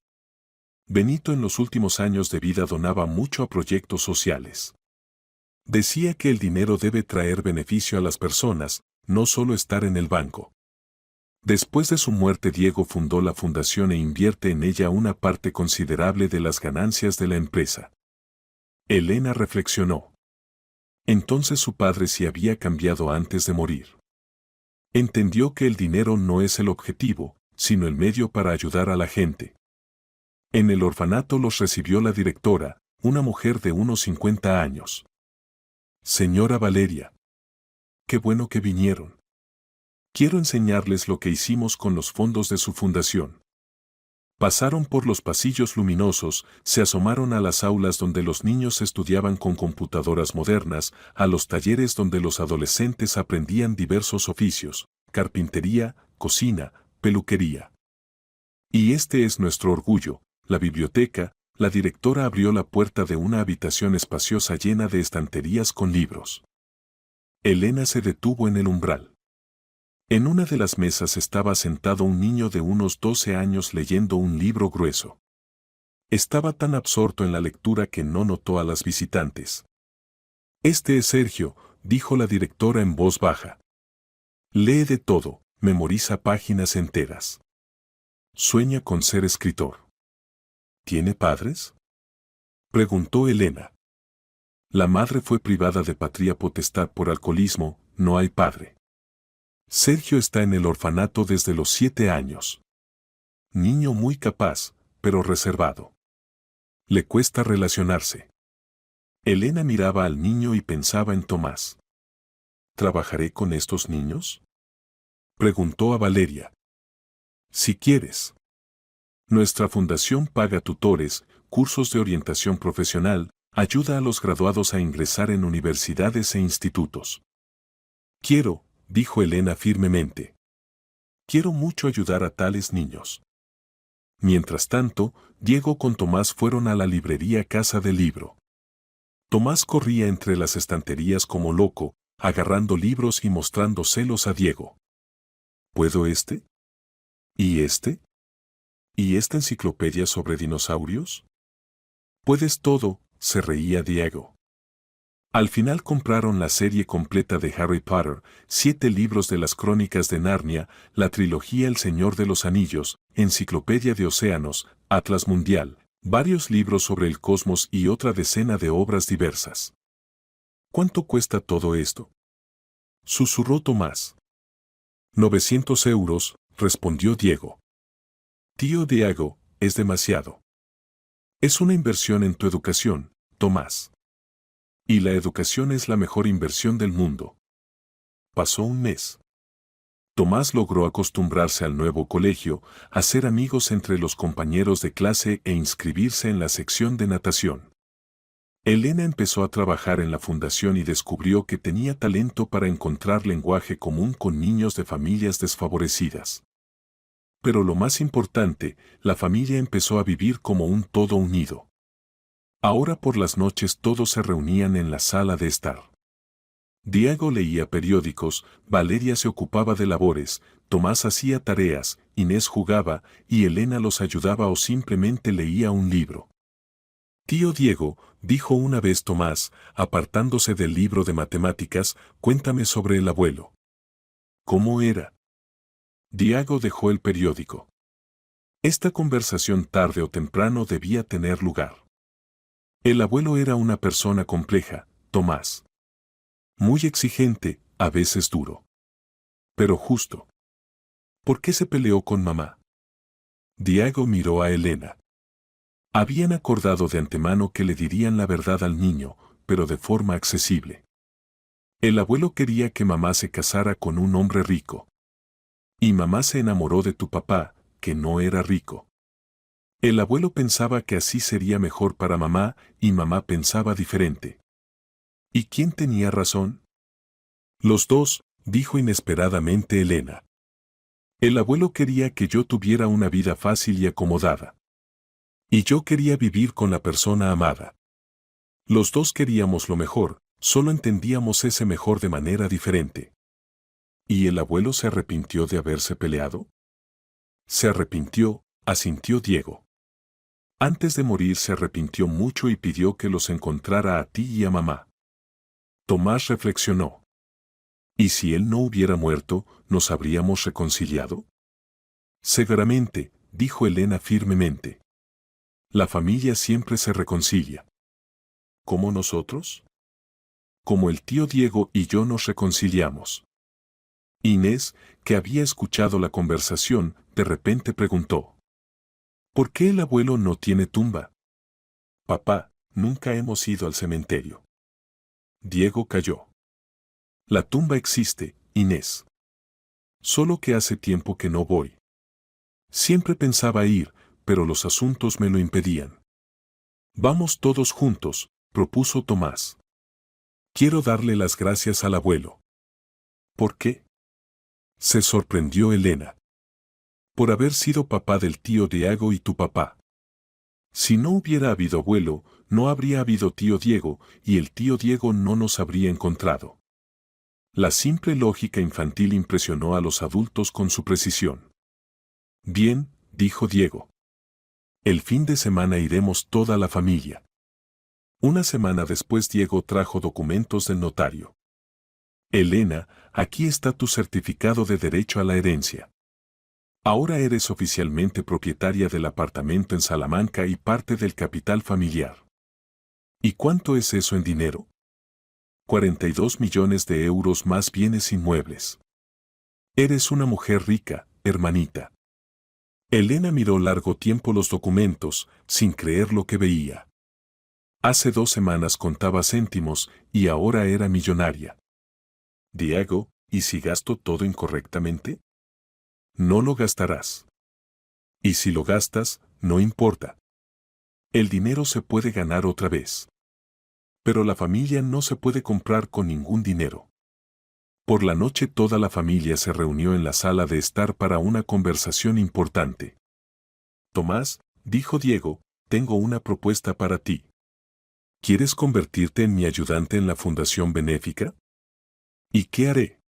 Benito en los últimos años de vida donaba mucho a proyectos sociales. Decía que el dinero debe traer beneficio a las personas, no solo estar en el banco. Después de su muerte Diego fundó la fundación e invierte en ella una parte considerable de las ganancias de la empresa. Elena reflexionó. Entonces su padre se había cambiado antes de morir. Entendió que el dinero no es el objetivo, sino el medio para ayudar a la gente. En el orfanato los recibió la directora, una mujer de unos 50 años. Señora Valeria. Qué bueno que vinieron. Quiero enseñarles lo que hicimos con los fondos de su fundación. Pasaron por los pasillos luminosos, se asomaron a las aulas donde los niños estudiaban con computadoras modernas, a los talleres donde los adolescentes aprendían diversos oficios, carpintería, cocina, peluquería. Y este es nuestro orgullo, la biblioteca. La directora abrió la puerta de una habitación espaciosa llena de estanterías con libros. Elena se detuvo en el umbral. En una de las mesas estaba sentado un niño de unos 12 años leyendo un libro grueso. Estaba tan absorto en la lectura que no notó a las visitantes. Este es Sergio, dijo la directora en voz baja. Lee de todo, memoriza páginas enteras. Sueña con ser escritor. ¿Tiene padres?, preguntó Elena. La madre fue privada de patria potestad por alcoholismo, no hay padre. Sergio está en el orfanato desde los 7 años. Niño muy capaz, pero reservado. Le cuesta relacionarse. Elena miraba al niño y pensaba en Tomás. ¿Trabajaré con estos niños?, preguntó a Valeria. Si quieres. Nuestra fundación paga tutores, cursos de orientación profesional, ayuda a los graduados a ingresar en universidades e institutos. Quiero, dijo Elena firmemente. Quiero mucho ayudar a tales niños. Mientras tanto, Diego con Tomás fueron a la librería Casa del Libro. Tomás corría entre las estanterías como loco, agarrando libros y mostrando celos a Diego. ¿Puedo este? ¿Y este? ¿Y esta enciclopedia sobre dinosaurios? Puedes todo, se reía Diego. Al final compraron la serie completa de Harry Potter, 7 libros de las Crónicas de Narnia, la trilogía El Señor de los Anillos, Enciclopedia de Océanos, Atlas Mundial, varios libros sobre el cosmos y otra decena de obras diversas. ¿Cuánto cuesta todo esto?, susurró Tomás. 900 euros, respondió Diego. Tío Diego, es demasiado. Es una inversión en tu educación, Tomás. Y la educación es la mejor inversión del mundo. Pasó un mes. Tomás logró acostumbrarse al nuevo colegio, hacer amigos entre los compañeros de clase e inscribirse en la sección de natación. Elena empezó a trabajar en la fundación y descubrió que tenía talento para encontrar lenguaje común con niños de familias desfavorecidas. Pero lo más importante, la familia empezó a vivir como un todo unido. Ahora por las noches todos se reunían en la sala de estar. Diego leía periódicos, Valeria se ocupaba de labores, Tomás hacía tareas, Inés jugaba y Elena los ayudaba o simplemente leía un libro. Tío Diego, dijo una vez Tomás, apartándose del libro de matemáticas, cuéntame sobre el abuelo. ¿Cómo era? Diego dejó el periódico. Esta conversación tarde o temprano debía tener lugar. El abuelo era una persona compleja, Tomás. Muy exigente, a veces duro. Pero justo. ¿Por qué se peleó con mamá? Diego miró a Elena. Habían acordado de antemano que le dirían la verdad al niño, pero de forma accesible. El abuelo quería que mamá se casara con un hombre rico. Y mamá se enamoró de tu papá, que no era rico. El abuelo pensaba que así sería mejor para mamá, y mamá pensaba diferente. ¿Y quién tenía razón? Los dos, dijo inesperadamente Elena. El abuelo quería que yo tuviera una vida fácil y acomodada. Y yo quería vivir con la persona amada. Los dos queríamos lo mejor, solo entendíamos ese mejor de manera diferente. ¿Y el abuelo se arrepintió de haberse peleado? Se arrepintió, asintió Diego. Antes de morir se arrepintió mucho y pidió que los encontrara a ti y a mamá. Tomás reflexionó. ¿Y si él no hubiera muerto, nos habríamos reconciliado? Seguramente, dijo Elena firmemente. La familia siempre se reconcilia. ¿Cómo nosotros? Como el tío Diego y yo nos reconciliamos. Inés, que había escuchado la conversación, de repente preguntó. ¿Por qué el abuelo no tiene tumba? Papá, nunca hemos ido al cementerio. Diego calló. La tumba existe, Inés. Solo que hace tiempo que no voy. Siempre pensaba ir, pero los asuntos me lo impedían. Vamos todos juntos, propuso Tomás. Quiero darle las gracias al abuelo. ¿Por qué? Se sorprendió Elena. Por haber sido papá del tío Diego y tu papá. Si no hubiera habido abuelo, no habría habido tío Diego, y el tío Diego no nos habría encontrado. La simple lógica infantil impresionó a los adultos con su precisión. Bien, dijo Diego. El fin de semana iremos toda la familia. Una semana después Diego trajo documentos del notario. Elena, aquí está tu certificado de derecho a la herencia. Ahora eres oficialmente propietaria del apartamento en Salamanca y parte del capital familiar. ¿Y cuánto es eso en dinero? 42 millones de euros más bienes inmuebles. Eres una mujer rica, hermanita. Elena miró largo tiempo los documentos, sin creer lo que veía. Hace 2 semanas contaba céntimos y ahora era millonaria. Diego, ¿y si gasto todo incorrectamente? No lo gastarás. Y si lo gastas, no importa. El dinero se puede ganar otra vez. Pero la familia no se puede comprar con ningún dinero. Por la noche toda la familia se reunió en la sala de estar para una conversación importante. Tomás, dijo Diego, tengo una propuesta para ti. ¿Quieres convertirte en mi ayudante en la fundación benéfica? ¿Y qué haré?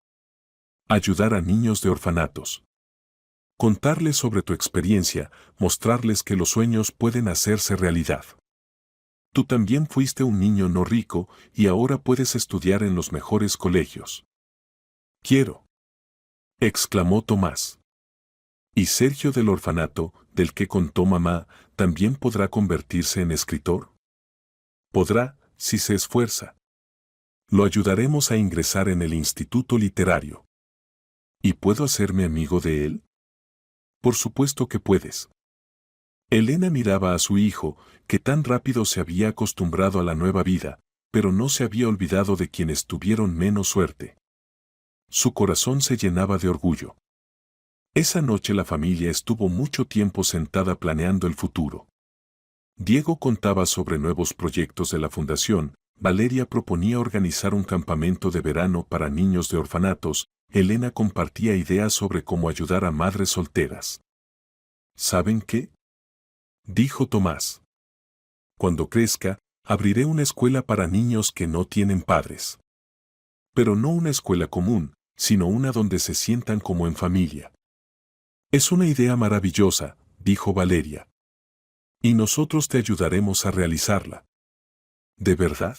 Ayudar a niños de orfanatos. Contarles sobre tu experiencia, mostrarles que los sueños pueden hacerse realidad. Tú también fuiste un niño no rico y ahora puedes estudiar en los mejores colegios. Quiero, exclamó Tomás. ¿Y Sergio del orfanato, del que contó mamá, también podrá convertirse en escritor? Podrá, si se esfuerza. Lo ayudaremos a ingresar en el instituto literario. ¿Y puedo hacerme amigo de él? Por supuesto que puedes. Elena miraba a su hijo, que tan rápido se había acostumbrado a la nueva vida, pero no se había olvidado de quienes tuvieron menos suerte. Su corazón se llenaba de orgullo. Esa noche la familia estuvo mucho tiempo sentada planeando el futuro. Diego contaba sobre nuevos proyectos de la fundación, Valeria proponía organizar un campamento de verano para niños de orfanatos, Elena compartía ideas sobre cómo ayudar a madres solteras. ¿Saben qué? Dijo Tomás. Cuando crezca, abriré una escuela para niños que no tienen padres. Pero no una escuela común, sino una donde se sientan como en familia. Es una idea maravillosa, dijo Valeria. Y nosotros te ayudaremos a realizarla. ¿De verdad?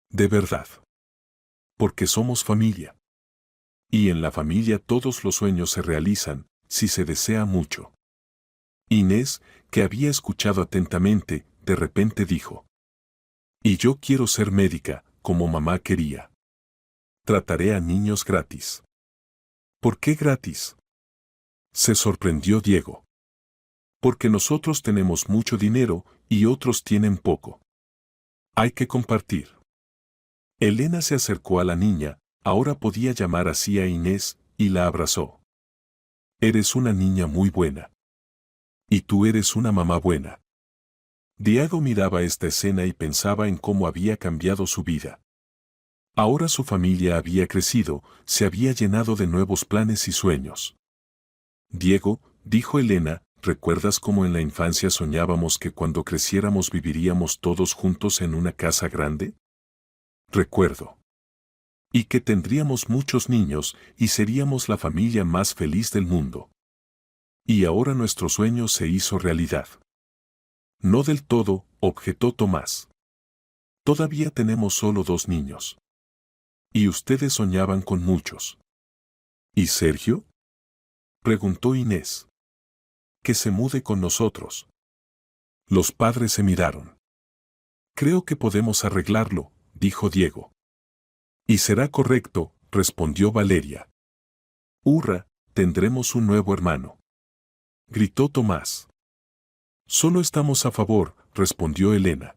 De verdad. Porque somos familia. Y en la familia todos los sueños se realizan, si se desea mucho. Inés, que había escuchado atentamente, de repente dijo. Y yo quiero ser médica, como mamá quería. Trataré a niños gratis. ¿Por qué gratis? Se sorprendió Diego. Porque nosotros tenemos mucho dinero y otros tienen poco. Hay que compartir. Elena se acercó a la niña, ahora podía llamar así a Inés, y la abrazó. Eres una niña muy buena. Y tú eres una mamá buena. Diego miraba esta escena y pensaba en cómo había cambiado su vida. Ahora su familia había crecido, se había llenado de nuevos planes y sueños. Diego, dijo Elena, ¿recuerdas cómo en la infancia soñábamos que cuando creciéramos viviríamos todos juntos en una casa grande? Recuerdo. Y que tendríamos muchos niños y seríamos la familia más feliz del mundo. Y ahora nuestro sueño se hizo realidad. No del todo, objetó Tomás. Todavía tenemos solo 2 niños. Y ustedes soñaban con muchos. ¿Y Sergio? Preguntó Inés. Que se mude con nosotros. Los padres se miraron. Creo que podemos arreglarlo, dijo Diego. Y será correcto, respondió Valeria. ¡Hurra! Tendremos un nuevo hermano. Gritó Tomás. Solo estamos a favor, respondió Elena.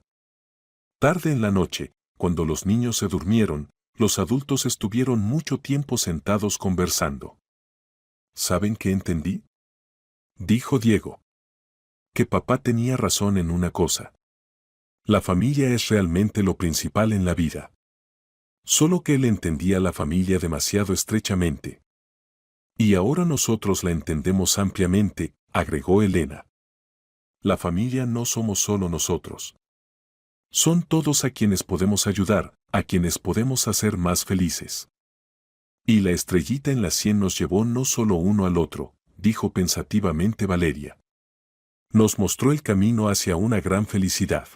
Tarde en la noche, cuando los niños se durmieron, los adultos estuvieron mucho tiempo sentados conversando. ¿Saben qué entendí? Dijo Diego. Que papá tenía razón en una cosa. La familia es realmente lo principal en la vida. Solo que él entendía la familia demasiado estrechamente. Y ahora nosotros la entendemos ampliamente, agregó Elena. La familia no somos solo nosotros. Son todos a quienes podemos ayudar, a quienes podemos hacer más felices. Y la estrellita en la sien nos llevó no solo uno al otro, dijo pensativamente Valeria. Nos mostró el camino hacia una gran felicidad.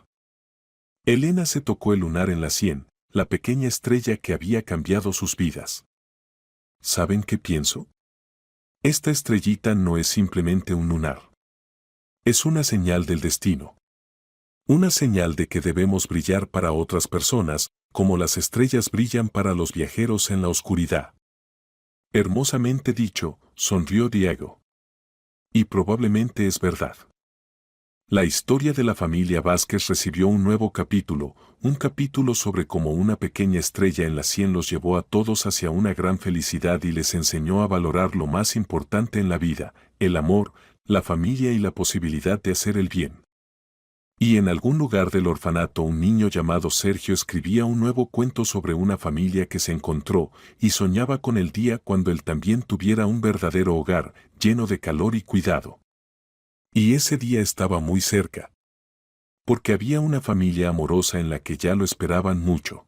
Elena se tocó el lunar en la sien, la pequeña estrella que había cambiado sus vidas. ¿Saben qué pienso? Esta estrellita no es simplemente un lunar. Es una señal del destino. Una señal de que debemos brillar para otras personas, como las estrellas brillan para los viajeros en la oscuridad. Hermosamente dicho, sonrió Diego. Y probablemente es verdad. La historia de la familia Vázquez recibió un nuevo capítulo, un capítulo sobre cómo una pequeña estrella en la sien los llevó a todos hacia una gran felicidad y les enseñó a valorar lo más importante en la vida, el amor, la familia y la posibilidad de hacer el bien. Y en algún lugar del orfanato un niño llamado Sergio escribía un nuevo cuento sobre una familia que se encontró y soñaba con el día cuando él también tuviera un verdadero hogar, lleno de calor y cuidado. Y ese día estaba muy cerca. Porque había una familia amorosa en la que ya lo esperaban mucho.